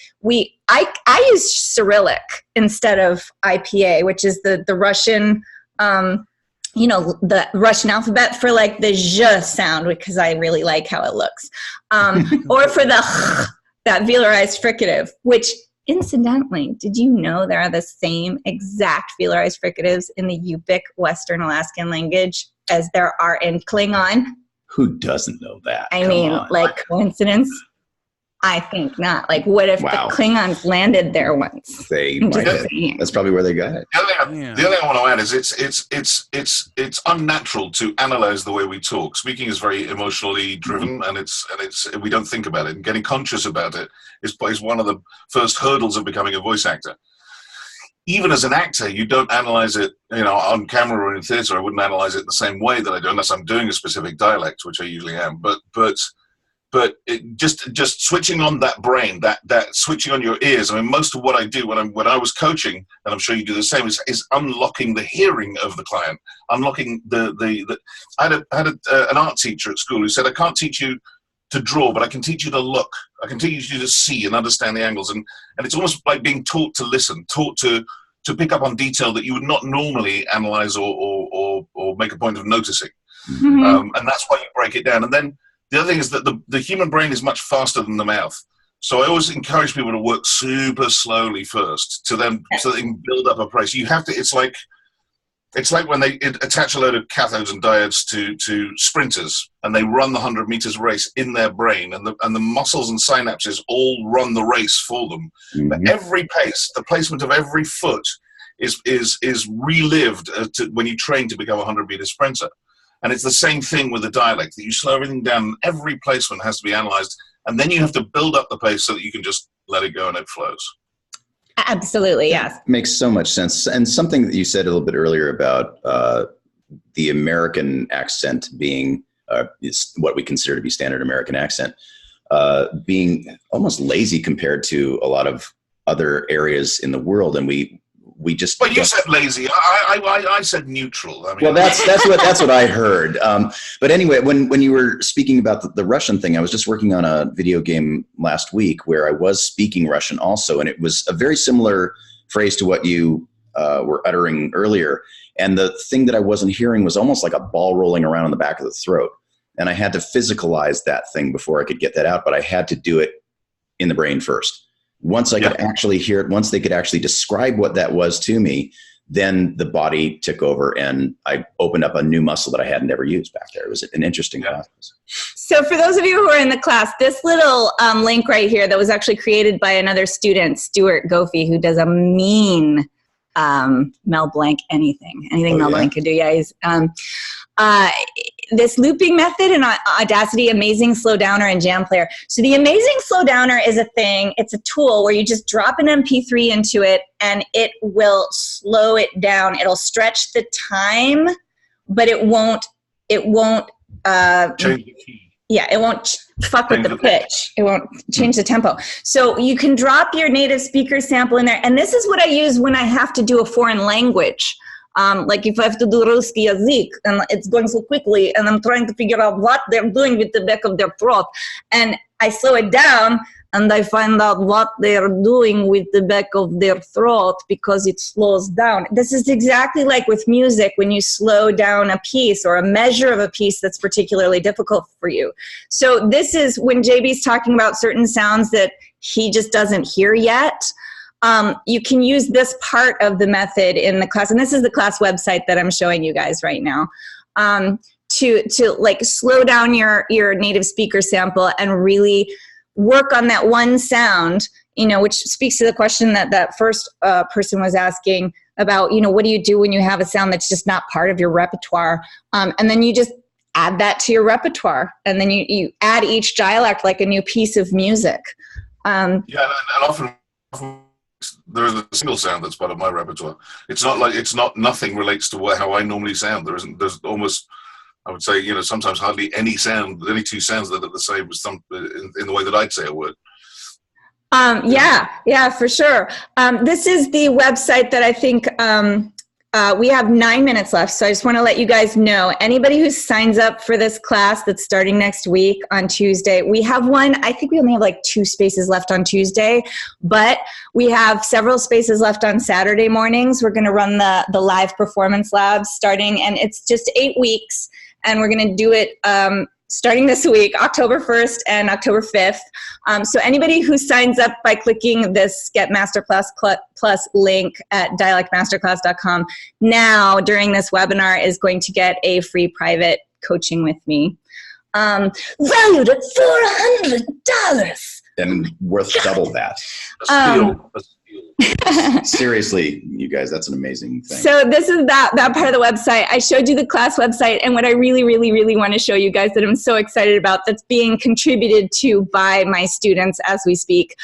I use Cyrillic instead of IPA, which is the Russian you know, the Russian alphabet for like the zh sound, because I really like how it looks. Or for the that velarized fricative, which incidentally, did you know there are the same exact velarized fricatives in the Yupik Western Alaskan language as there are in Klingon?
Who doesn't know that?
I mean, like, coincidence? I think not. Like, what if the Klingons landed there once?
That's probably where they got it.
The other thing I want to add is it's unnatural to analyze the way we talk. Speaking is very emotionally driven, and it's we don't think about it. And getting conscious about it is one of the first hurdles of becoming a voice actor. Even as an actor, you don't analyze it, you know, on camera or in theatre. I wouldn't analyze it the same way that I do, unless I'm doing a specific dialect, which I usually am. But it just switching on that brain, that switching on your ears. I mean, most of what I do when I was coaching, and I'm sure you do the same, is unlocking the hearing of the client, unlocking the. I had an art teacher at school who said, "I can't teach you to draw, but I can teach you to look. I can teach you to see and understand the angles." And it's almost like being taught to listen, taught to pick up on detail that you would not normally analyze or make a point of noticing. And that's why you break it down. And then the other thing is that the human brain is much faster than the mouth. So I always encourage people to work super slowly first so they can build up a praise. You have to, it's like when they attach a load of cathodes and diodes to sprinters and they run the 100 meters race in their brain, and the muscles and synapses all run the race for them. But every pace, the placement of every foot is relived when you train to become a 100-meter sprinter. And it's the same thing with the dialect, that you slow everything down. Every placement has to be analyzed, and then you have to build up the pace so that you can just let it go and it flows.
Absolutely, yes.
Makes so much sense. And something that you said a little bit earlier about the American accent being is what we consider to be standard American accent, being almost lazy compared to a lot of other areas in the world, and we just.
Well, you said lazy. I said neutral. I mean,
well, that's what I heard. But anyway, when you were speaking about the Russian thing, I was just working on a video game last week where I was speaking Russian also, and it was a very similar phrase to what you were uttering earlier. And the thing that I wasn't hearing was almost like a ball rolling around in the back of the throat, and I had to physicalize that thing before I could get that out. But I had to do it in the brain first. Once I could actually hear it, once they could actually describe what that was to me, then the body took over and I opened up a new muscle that I hadn't ever used back there. It was an interesting process.
So for those of you who are in the class, this little link right here that was actually created by another student, Stuart Goffey, who does a mean Mel Blanc anything Mel Blanc could do. Yeah, he's this looping method in Audacity, Amazing Slowdowner and Jam Player. So the Amazing Slowdowner is a thing. It's a tool where you just drop an MP3 into it and it will slow it down. It'll stretch the time, but it won't
change the key.
Yeah, it won't fuck with the pitch. It won't change the tempo. So you can drop your native speaker sample in there. And this is what I use when I have to do a foreign language. Like if I have to do Ruski Yazik and it's going so quickly and I'm trying to figure out what they're doing with the back of their throat. And I slow it down and I find out what they're doing with the back of their throat because it slows down. This is exactly like with music when you slow down a piece or a measure of a piece that's particularly difficult for you. So this is when JB's talking about certain sounds that he just doesn't hear yet. You can use this part of the method in the class, and this is the class website that I'm showing you guys right now, to like slow down your native speaker sample and really work on that one sound, you know, which speaks to the question that first person was asking about, you know, what do you do when you have a sound that's just not part of your repertoire? And then you just add that to your repertoire, and then you add each dialect like a new piece of music.
And often there is a single sound that's part of my repertoire. It's not nothing relates to how I normally sound. There's almost, I would say, you know, sometimes hardly any two sounds that are the same as in the way that I'd say a word.
Yeah, for sure. This is the website that I think we have 9 minutes left. So I just want to let you guys know, anybody who signs up for this class that's starting next week on Tuesday, we have one. I think we only have like 2 spaces left on Tuesday, but we have several spaces left on Saturday mornings. We're going to run the live performance labs starting, and it's just 8 weeks. And we're going to do it starting this week, October 1st and October 5th. So anybody who signs up by clicking this Get Masterclass Plus link at dialectmasterclass.com now during this webinar is going to get a free private coaching with me. Valued at $400.
And worth double that. Seriously, you guys, that's an amazing thing.
So this is that part of the website. I showed you the class website, and what I really, really, really want to show you guys that I'm so excited about that's being contributed to by my students as we speak.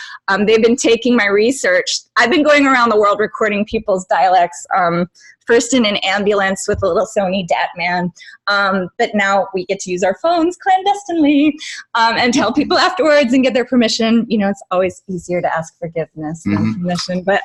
They've been taking my research. I've been going around the world recording people's dialects, first in an ambulance with a little Sony DAT man, but now we get to use our phones clandestinely and tell people afterwards and get their permission. You know, it's always easier to ask forgiveness than permission. But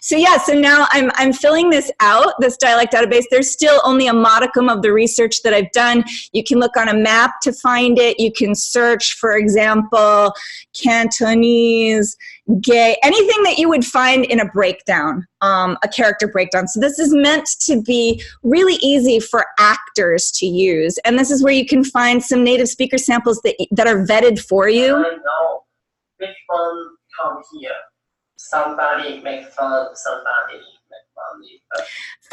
so now I'm filling this out, this dialect database. There's still only a modicum of the research that I've done. You can look on a map to find it. You can search, for example, Cantonese, gay, anything that you would find in a breakdown, a character breakdown. So this is meant to be really easy for actors to use. And this is where you can find some native speaker samples that are vetted for you.
I know which one come here. Somebody make fun, somebody make funny.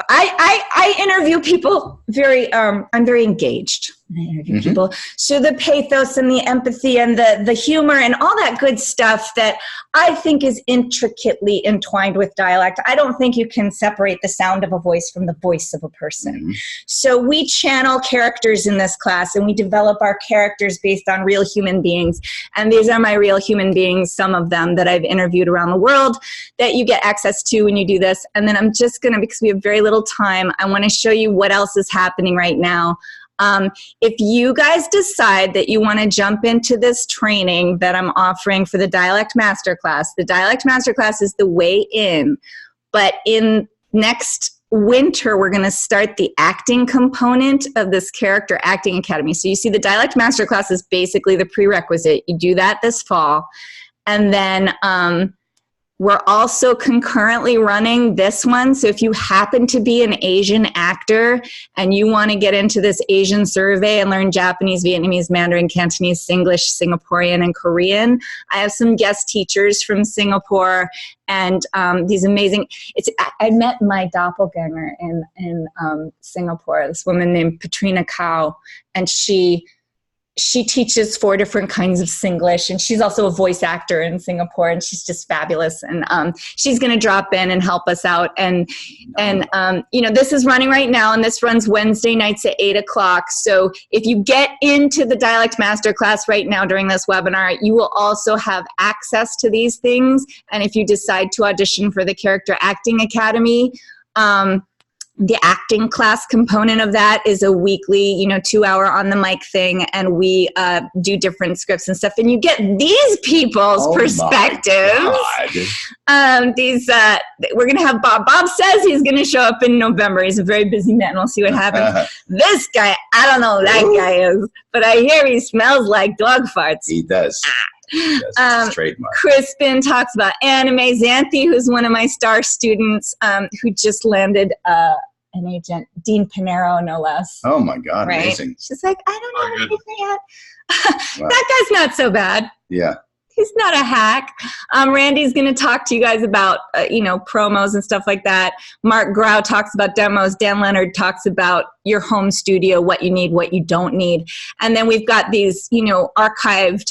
I interview people very, I'm very engaged. I interview people. So the pathos and the empathy and the humor and all that good stuff that I think is intricately entwined with dialect. I don't think you can separate the sound of a voice from the voice of a person. So we channel characters in this class, and we develop our characters based on real human beings. And these are my real human beings, some of them that I've interviewed around the world that you get access to when you do this. And then I'm just going to, because we have very little time, I want to show you what else is happening right now. If you guys decide that you want to jump into this training that I'm offering for the Dialect Masterclass is the way in, but in next winter, we're going to start the acting component of this character acting academy. So you see the Dialect Masterclass is basically the prerequisite. You do that this fall. And then, we're also concurrently running this one. So if you happen to be an Asian actor and you want to get into this Asian survey and learn Japanese, Vietnamese, Mandarin, Cantonese, Singlish, Singaporean, and Korean, I have some guest teachers from Singapore and these amazing, I met my doppelganger in Singapore, this woman named Patrina Kao, and she teaches 4 different kinds of Singlish, and she's also a voice actor in Singapore, and she's just fabulous. And she's going to drop in and help us out. And you know, this is running right now, and this runs Wednesday nights at 8 o'clock. So if you get into the Dialect Masterclass right now during this webinar, you will also have access to these things. And if you decide to audition for the Character Acting Academy, the acting class component of that is a weekly, 2-hour on the mic thing, and we do different scripts and stuff, and you get these people's perspectives. We're gonna have Bob. Bob says he's gonna show up in November. He's a very busy man. We'll see what happens. This guy, I don't know who that guy is, but I hear he smells like dog farts.
He does. Yes, trademark.
Crispin talks about anime. Xanthi, who's one of my star students, who just landed an agent, Dean Pinero, no less.
Oh my God,
right?
Amazing.
She's like, I don't know anything yet. Wow. That guy's not so bad.
Yeah.
He's not a hack. Randy's going to talk to you guys about, promos and stuff like that. Mark Grau talks about demos. Dan Leonard talks about your home studio, what you need, what you don't need. And then we've got these, archived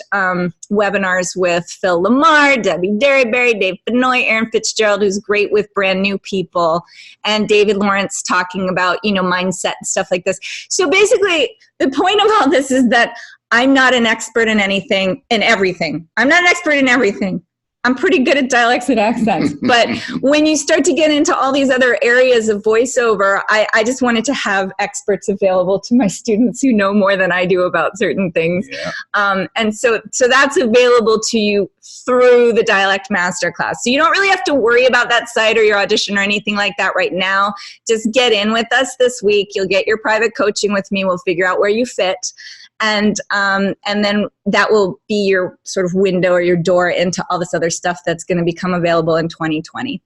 webinars with Phil Lamar, Debbie Derryberry, Dave Benoit, Aaron Fitzgerald, who's great with brand new people, and David Lawrence talking about, mindset and stuff like this. So basically, the point of all this is that I'm not an expert in everything. I'm not an expert in everything. I'm pretty good at dialects and accents, but when you start to get into all these other areas of voiceover, I just wanted to have experts available to my students who know more than I do about certain things. Yeah. And so that's available to you through the Dialect Masterclass. So you don't really have to worry about that site or your audition or anything like that right now. Just get in with us this week. You'll get your private coaching with me. We'll figure out where you fit. And then that will be your sort of window or your door into all this other stuff that's going to become available in 2020.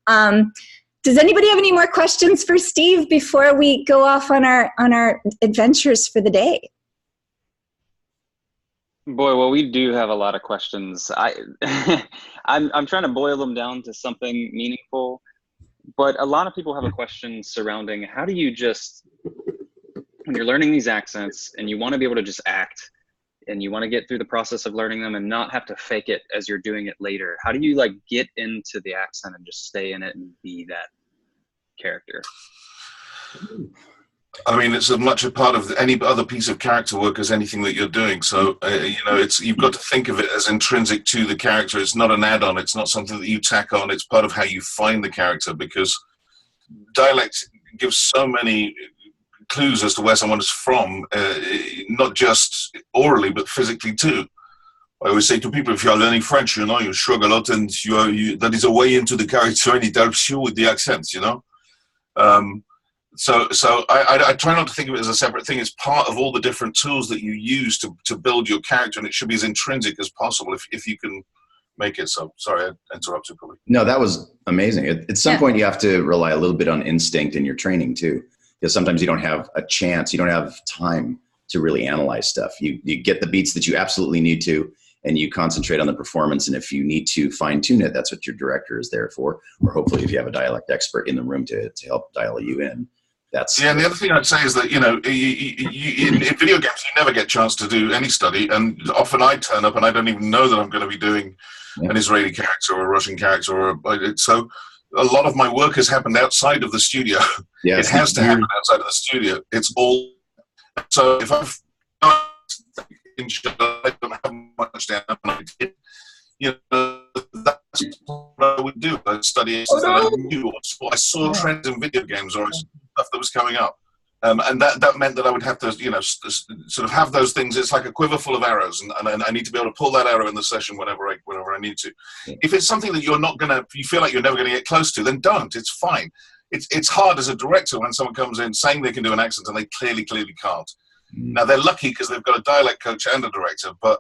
Does anybody have any more questions for Steve before we go off on our adventures for the day?
Boy, well, we do have a lot of questions. I'm trying to boil them down to something meaningful, but a lot of people have a question surrounding how do you just, when you're learning these accents and you want to be able to just act and you want to get through the process of learning them and not have to fake it as you're doing it later, how do you like get into the accent and just stay in it and be that character?
I mean, it's as much a part of any other piece of character work as anything that you're doing. So, you know, you've got to think of it as intrinsic to the character. It's not an add-on. It's not something that you tack on. It's part of how you find the character, because dialect gives so many clues as to where someone is from, not just orally, but physically too. I always say to people, if you're learning French, you know, you shrug a lot and that is a way into the character and it helps you with the accents, you know. So I try not to think of it as a separate thing. It's part of all the different tools that you use to build your character, and it should be as intrinsic as possible if you can make it so. Sorry, I interrupted probably.
No, that was amazing. At some point, you have to rely a little bit on instinct in your training too, because sometimes you don't have a chance, you don't have time to really analyze stuff. You get the beats that you absolutely need to, and you concentrate on the performance. And if you need to fine tune it, that's what your director is there for. Or hopefully if you have a dialect expert in the room to help dial you in.
And the other thing I'd say is that, you know, in video games, you never get a chance to do any study. And often I turn up and I don't even know that I'm going to be doing an Israeli character or a Russian character. So a lot of my work has happened outside of the studio. Yes, it has to happen outside of the studio. It's all. So if I don't have much down, you know, that's what I would do. I'd study that I knew. I saw trends in video games or stuff that was coming up. And that meant that I would have to, you know, sort of have those things. It's like a quiver full of arrows, and I need to be able to pull that arrow in the session whenever I need to. If it's something that you feel like you're never going to get close to, then don't. It's fine. It's hard as a director when someone comes in saying they can do an accent and they clearly can't. Now they're lucky because they've got a dialect coach and a director, but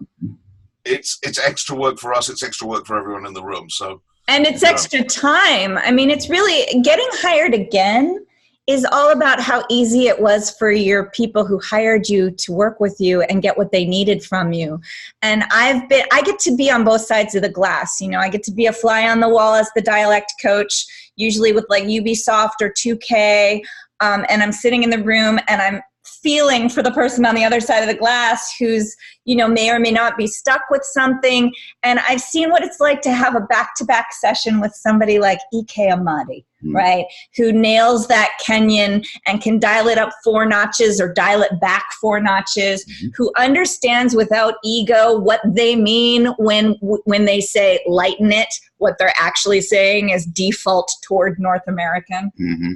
it's extra work for us. It's extra work for everyone in the room. So, and it's extra time. I mean, it's really getting hired again is all about how easy it was for your people who hired you to work with you and get what they needed from you. And I get to be on both sides of the glass. You know, I get to be a fly on the wall as the dialect coach, usually with like Ubisoft or 2K. And I'm sitting in the room and I'm feeling for the person on the other side of the glass who's, you know, may or may not be stuck with something. And I've seen what it's like to have a back-to-back session with somebody like Ike Amadi, right? Who nails that Kenyan and can dial it up 4 notches or dial it back 4 notches, who understands without ego what they mean when they say lighten it. What they're actually saying is default toward North American,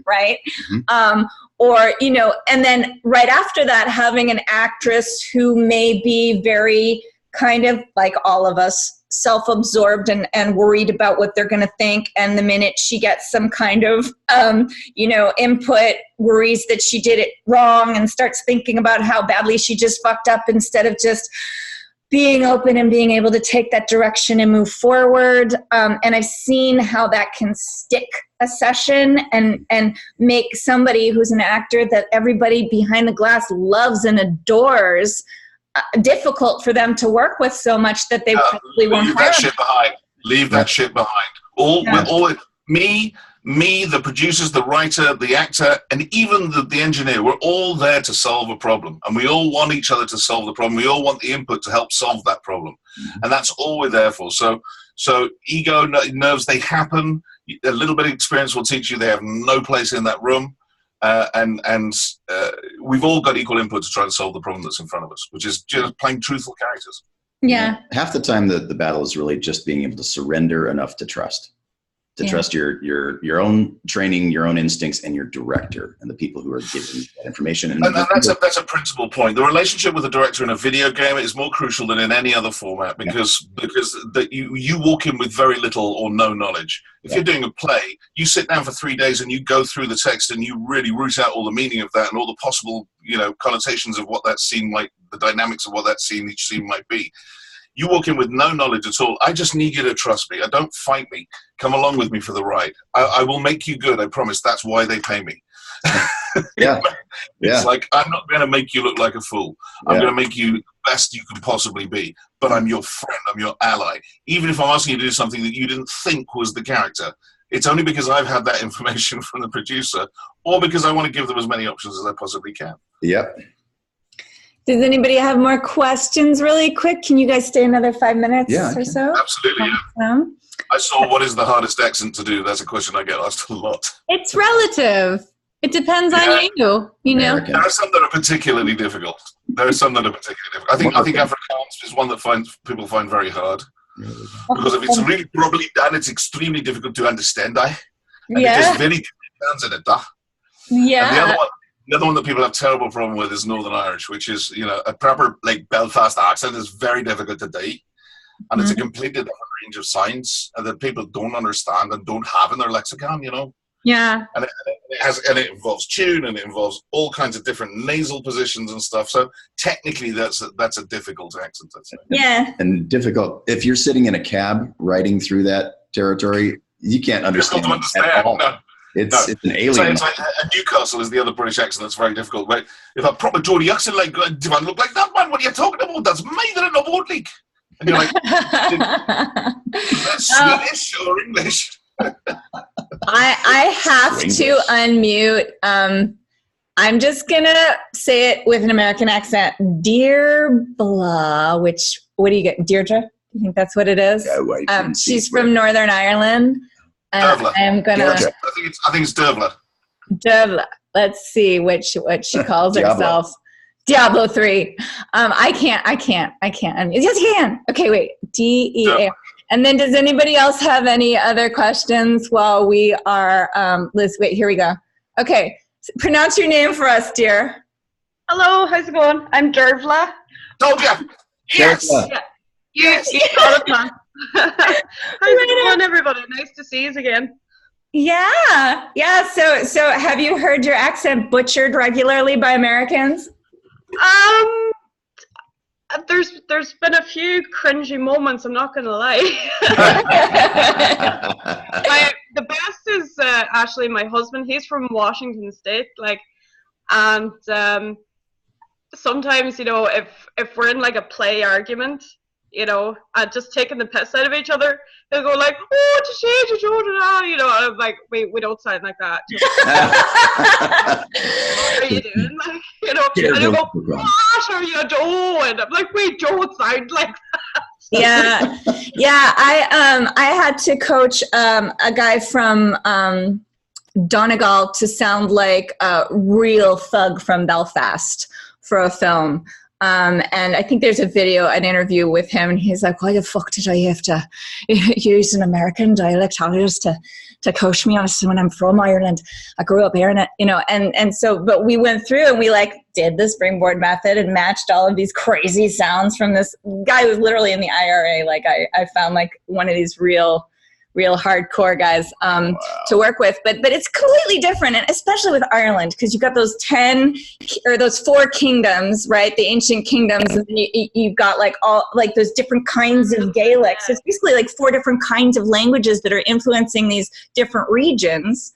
right? Or, you know, and then right after that, having an actress who may be very kind of like all of us, self-absorbed and worried about what they're going to think. And the minute she gets some kind of, you know, input, worries that she did it wrong and starts thinking about how badly she just fucked up instead of just being open and being able to take that direction and move forward. And I've seen how that can stick a session and make somebody who's an actor that everybody behind the glass loves and adores difficult for them to work with so much that they probably won't leave that shit behind. Leave that shit behind. Me, the producers, the writer, the actor, and even the engineer, we're all there to solve a problem. And we all want each other to solve the problem. We all want the input to help solve that problem. And that's all we're there for. So ego, nerves, they happen. A little bit of experience will teach you they have no place in that room. And we've all got equal input to try to solve the problem that's in front of us, which is just plain truthful characters.
Yeah.
Half the time, the battle is really just being able to surrender enough to trust. Trust your own training, your own instincts, and your director and the people who are giving you that information.
And that's a principal point. The relationship with the director in a video game is more crucial than in any other format because you walk in with very little or no knowledge. If you're doing a play, you sit down for 3 days and you go through the text and you really root out all the meaning of that and all the possible connotations of what that scene might, the dynamics of what that scene, each scene might be. You walk in with no knowledge at all. I just need you to trust me. Don't fight me. Come along with me for the ride. I will make you good. I promise. That's why they pay me. It's like, I'm not going to make you look like a fool. I'm going to make you the best you can possibly be. But I'm your friend. I'm your ally. Even if I'm asking you to do something that you didn't think was the character, it's only because I've had that information from the producer or because I want to give them as many options as I possibly can.
Yep.
Does anybody have more questions really quick? Can you guys stay another 5 minutes or so?
Absolutely, yeah. I saw what is the hardest accent to do. That's a question I get asked a lot.
It's relative. It depends on you, know.
There are some that are particularly difficult. I think Afrikaans is one that people find very hard. Because if it's really properly done, it's extremely difficult to understand. And it is very difficult.
Yeah.
And the other one that people have terrible problem with is Northern Irish, which is, a proper Belfast accent is very difficult to do. And it's a completely different range of sounds that people don't understand and don't have in their lexicon,
Yeah.
And it involves tune and it involves all kinds of different nasal positions and stuff. So technically that's a difficult accent, I'd say.
Yeah.
And difficult. If you're sitting in a cab riding through that territory, you can't understand it at all.
No.
It's an alien.
It's like Newcastle is the other British accent that's very difficult. Right? If a proper Geordie accent like, do I look like that man? What are you talking about? That's me that I know about leak. And you're like, that's Swedish or English?
I have to unmute. I'm just gonna say it with an American accent. Dear blah, what do you get? Deirdre? Do you think that's what it is?
Yeah,
she's from Northern Ireland. I'm gonna.
I think it's Dervla.
Dervla. Let's see what she calls herself. Diablo 3. I can't. Yes, you can. Okay, wait. DEA. And then does anybody else have any other questions while we are, Liz, wait, here we go. Okay, pronounce your name for us, dear.
Hello, how's it going? I'm Dervla.
Told ya. Yes.
Yes. Got it, man. How's it going, everybody? Nice to see you again.
Yeah. So have you heard your accent butchered regularly by Americans?
There's been a few cringy moments, I'm not gonna lie. The best is actually my husband. He's from Washington State, and sometimes, if we're in a play argument, just taking the piss out of each other, he'll go like, "Oh, did and I'm like, "Wait, we don't sound like that." What are you doing? And he'll go, "What are you doing?" I'm like, "We don't sound like that."
Yeah. I had to coach a guy from Donegal to sound like a real thug from Belfast for a film. And I think there's a video, an interview with him, and he's like, "Why the fuck did I have to use an American dialectologist to coach me on it when I'm from Ireland? I grew up hearing it, and so, but we went through and we did the springboard method and matched all of these crazy sounds from this guy who was literally in the IRA. I found one of these real hardcore guys to work with, but it's completely different, and especially with Ireland, because you've got those 4 kingdoms, right? The ancient kingdoms, and then you've got all those different kinds of Gaelic. So it's basically 4 different kinds of languages that are influencing these different regions.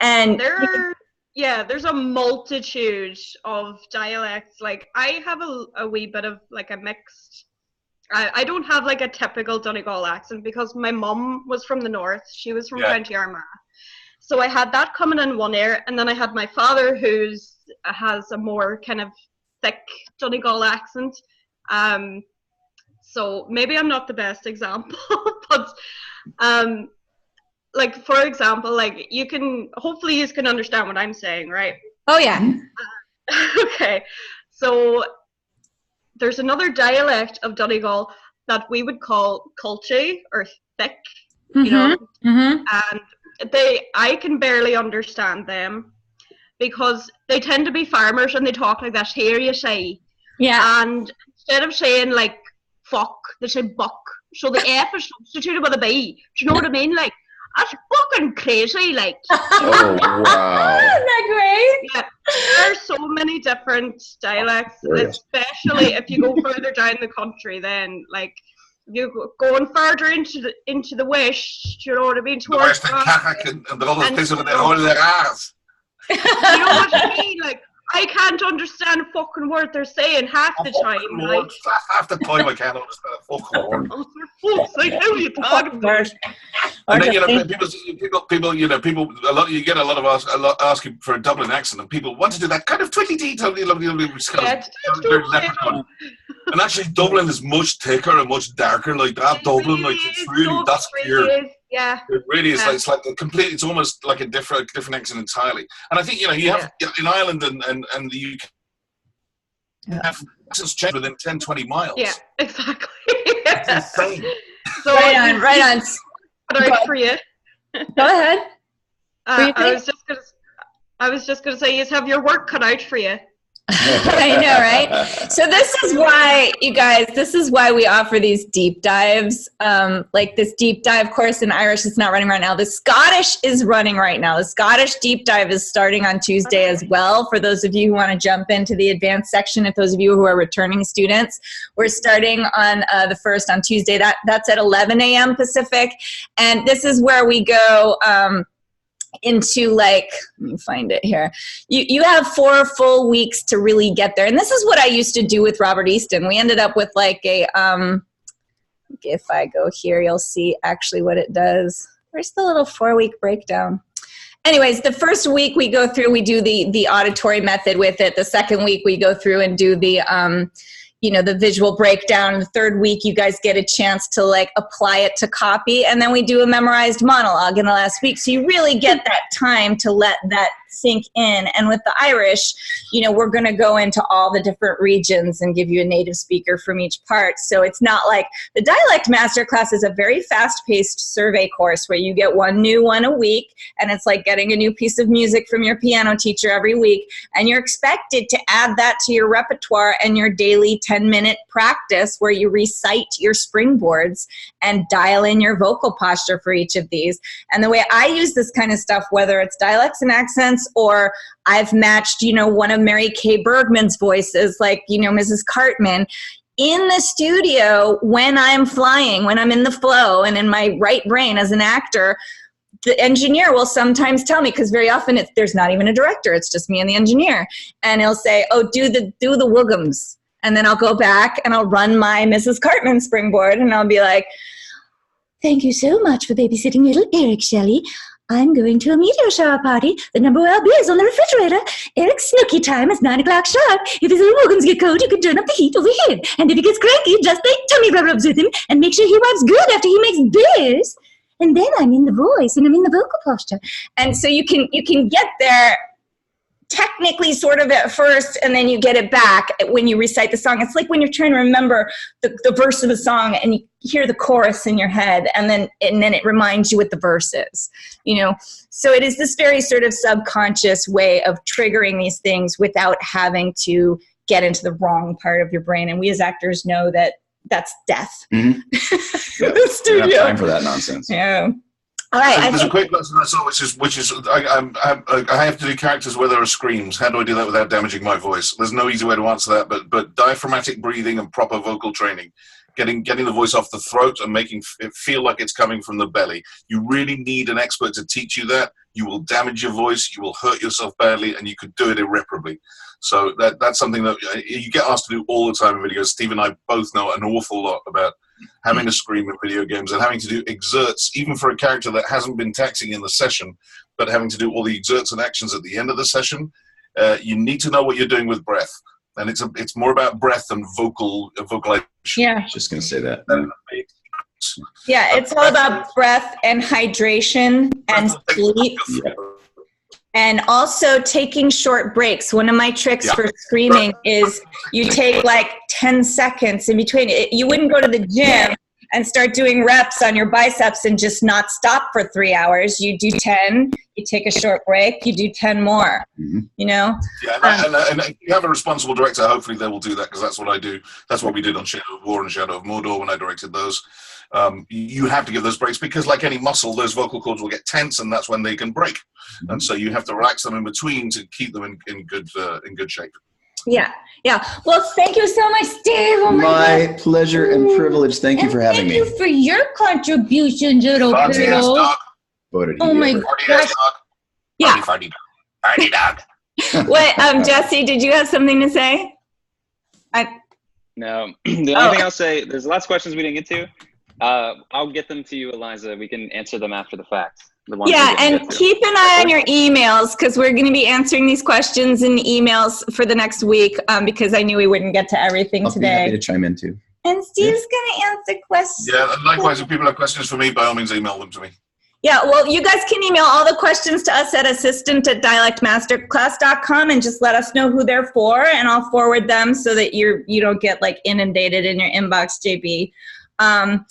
And
there's a multitude of dialects. I have a wee bit of a mixed. I don't have a typical Donegal accent because my mum was from the north. She was from County Armagh. So I had that coming in one ear, and then I had my father who has a more kind of thick Donegal accent. So maybe I'm not the best example, but for example, hopefully you can understand what I'm saying, right?
Oh yeah.
Okay. So there's another dialect of Donegal that we would call culty or thick, you know, and I can barely understand them because they tend to be farmers and they talk like that. Here you say, and instead of saying like fuck, they say buck. So the F is substituted with a B. Do you know what I mean? Like, that's fucking crazy. Like,
oh wow,
isn't that great?
Yeah, there are so many different dialects, especially if you go further down the country. Then, like, you going further into the west. You know what I mean?
The west and the other places where they hold their ass.
You know what I mean? Like, I can't understand fucking word they're saying half the time. Like,
half the time I can't understand a fucking word.
Oh, for fuck's sake, how are you talking about?
And then, you know, people, a lot. You get a lot of asking for a Dublin accent, and people want to do that kind of twiddly detail. And actually, Dublin is much thicker and much darker. Like that, Dublin, like it's really that's weird.
Yeah,
it really is. It's like a complete. It's almost like a different accent entirely. And I think you have in Ireland and the UK, have accents change within 10-20 miles.
Yeah, exactly.
It's insane.
So
right on.
Right for you.
Go ahead.
I was just gonna say, you have your work cut out for you.
I know, right? So this is why, you guys, this is why we offer these deep dives. Like this deep dive course in Irish is not running right now. The Scottish is running right now. The Scottish deep dive is starting on Tuesday as well. For those of you who want to jump into the advanced section, if those of you who are returning students, we're starting on the 1st on Tuesday. That's at 11 a.m. Pacific. And this is where we go into, like, let me find it here. You have 4 full weeks to really get there. And this is what I used to do with Robert Easton. We ended up with like a, if I go here, you'll see actually what it does. Where's the little 4-week breakdown? Anyways, the first week we go through, we do the auditory method with it. The second week we go through and do the, the visual breakdown. The third week, you guys get a chance to like apply it to copy. And then we do a memorized monologue in the last week. So you really get that time to let that sink in. And with the Irish, we're going to go into all the different regions and give you a native speaker from each part. So it's not like the Dialect Masterclass is a very fast-paced survey course where you get one new one a week, and it's like getting a new piece of music from your piano teacher every week, and you're expected to add that to your repertoire and your daily 10-minute practice where you recite your springboards and dial in your vocal posture for each of these. And the way I use this kind of stuff, whether it's dialects and accents or I've matched, one of Mary Kay Bergman's voices, like, Mrs. Cartman, in the studio when I'm flying, when I'm in the flow and in my right brain as an actor, the engineer will sometimes tell me, because very often there's not even a director, it's just me and the engineer, and he'll say, oh, do the Woogums. And then I'll go back and I'll run my Mrs. Cartman springboard and I'll be like, thank you so much for babysitting little Eric, Shelley. I'm going to a meteor shower party. The number will be is on the refrigerator. Eric's snooky time is 9 o'clock sharp. If his little woogums get cold, you can turn up the heat over here. And if he gets cranky, just make tummy rub-rubs with him and make sure he wipes good after he makes beers. And then I'm in the voice and I'm in the vocal posture. And so you can get there technically sort of at first, and then you get it back when you recite the song. It's like when you're trying to remember the verse of a song and you hear the chorus in your head, and then it reminds you what the verse is, So it is this very sort of subconscious way of triggering these things without having to get into the wrong part of your brain. And we as actors know that that's death.
Mm-hmm.
The studio.
We don't have time for that nonsense.
Yeah. All right.
There's a quick lesson I saw, which is I have to do characters where there are screams. How do I do that without damaging my voice? There's no easy way to answer that, but diaphragmatic breathing and proper vocal training, getting the voice off the throat and making it feel like it's coming from the belly. You really need an expert to teach you that. You will damage your voice, you will hurt yourself badly, and you could do it irreparably. So that's something that you get asked to do all the time in videos. Steve and I both know an awful lot about having to scream in video games and having to do exerts, even for a character that hasn't been taxing in the session, but having to do all the exerts and actions at the end of the session. You need to know what you're doing with breath. And it's more about breath than vocalization.
Yeah.
Just going to say that.
Yeah, it's all about breath and hydration and sleep. And also taking short breaks. One of my tricks for screaming is you take like 10 seconds in between. You wouldn't go to the gym and start doing reps on your biceps and just not stop for 3 hours. You do 10, you take a short break, you do 10 more, you know?
Yeah, and if you have a responsible director, hopefully they will do that, because that's what I do. That's what we did on Shadow of War and Shadow of Mordor when I directed those. You have to give those breaks, because like any muscle, those vocal cords will get tense, and that's when they can break. And so you have to relax them in between to keep them in good shape.
Yeah. Well, thank you so much, Steve. Oh
my pleasure and privilege. Thank you for having me.
Thank you for your contributions, little Poodle. Oh my gosh. Yeah.
Farty dog.
What, Jesse, did you have something to say?
No. The only thing I'll say, there's lots of questions we didn't get to. I'll get them to you, Eliza. We can answer them after the fact.
Yeah, and keep an eye on your emails, because we're going to be answering these questions in emails for the next week, because I knew we wouldn't get to everything today.
I'll be happy to chime in too.
And Steve's going to answer questions.
Yeah, and likewise, if people have questions for me, by all means, email them to me.
Yeah, well, you guys can email all the questions to us at assistant@dialectmasterclass.com and just let us know who they're for, and I'll forward them so that you don't get like inundated in your inbox, JB. And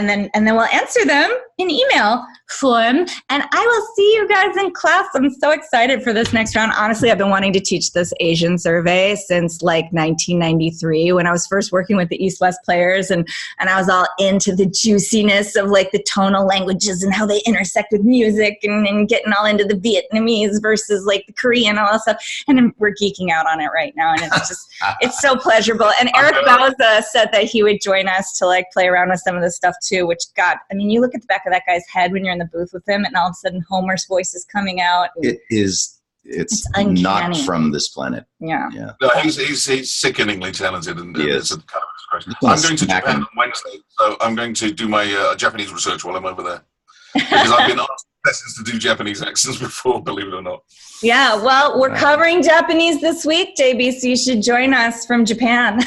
then we'll answer them in email form, and I will see you guys in class. I'm so excited for this next round. Honestly, I've been wanting to teach this Asian survey since like 1993 when I was first working with the East-West players, and I was all into the juiciness of like the tonal languages and how they intersect with music, and getting all into the Vietnamese versus like the Korean and all that stuff. And we're geeking out on it right now, and it's just, it's so pleasurable. And Eric Bauza said that he would join us to like play around with some of this stuff too, which, God, I mean, you look at the back of that guy's head when you're in the booth with him, and all of a sudden Homer's voice is coming out.
It's not from this planet.
Yeah.
No, he's sickeningly talented, and it's a kind of disgrace. I'm going to Japan on Wednesday, so I'm going to do my Japanese research while I'm over there, because I've been asked lessons to do Japanese accents before, believe it or not.
Yeah, well, we're covering Japanese this week, JB, so you should join us from Japan.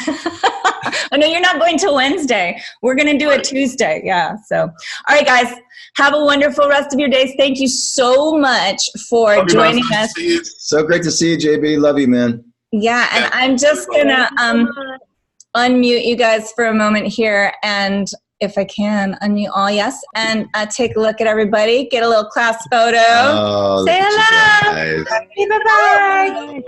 Oh, no, you're not going till Wednesday. We're going to do it Tuesday. Yeah, so. All right, guys, have a wonderful rest of your days. Thank you so much for joining us.
So great to see you, JB. Love you, man.
Yeah, and I'm just going to unmute you guys for a moment here, and if I can, unmute all, yes, and take a look at everybody. Get a little class photo.
Oh,
say hello. Say bye-bye.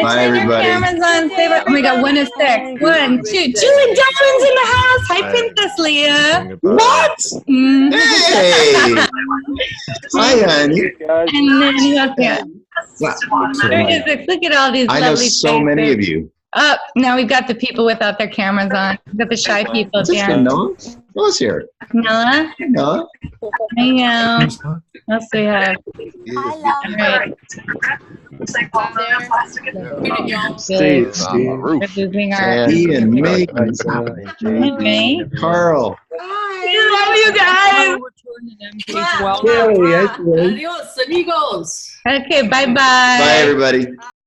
Bye, everybody.
Cameras on. Say bye. Oh my God, 1 is 6. 1, 2. Julie Diamond's in the house. Hi, Princess Leah.
What? Hey. Hi, honey.
And then who else we got? Look at all these
I know so many of you.
Oh, now we've got the people without their cameras on. We've got the shy people down.
Noah's here.
Noah?
Noah.
Hang out. What else do we have?
Steve.
Ian, Megan, Carl.
I love you guys.
Adios, amigos.
Okay, bye-bye.
Bye, everybody.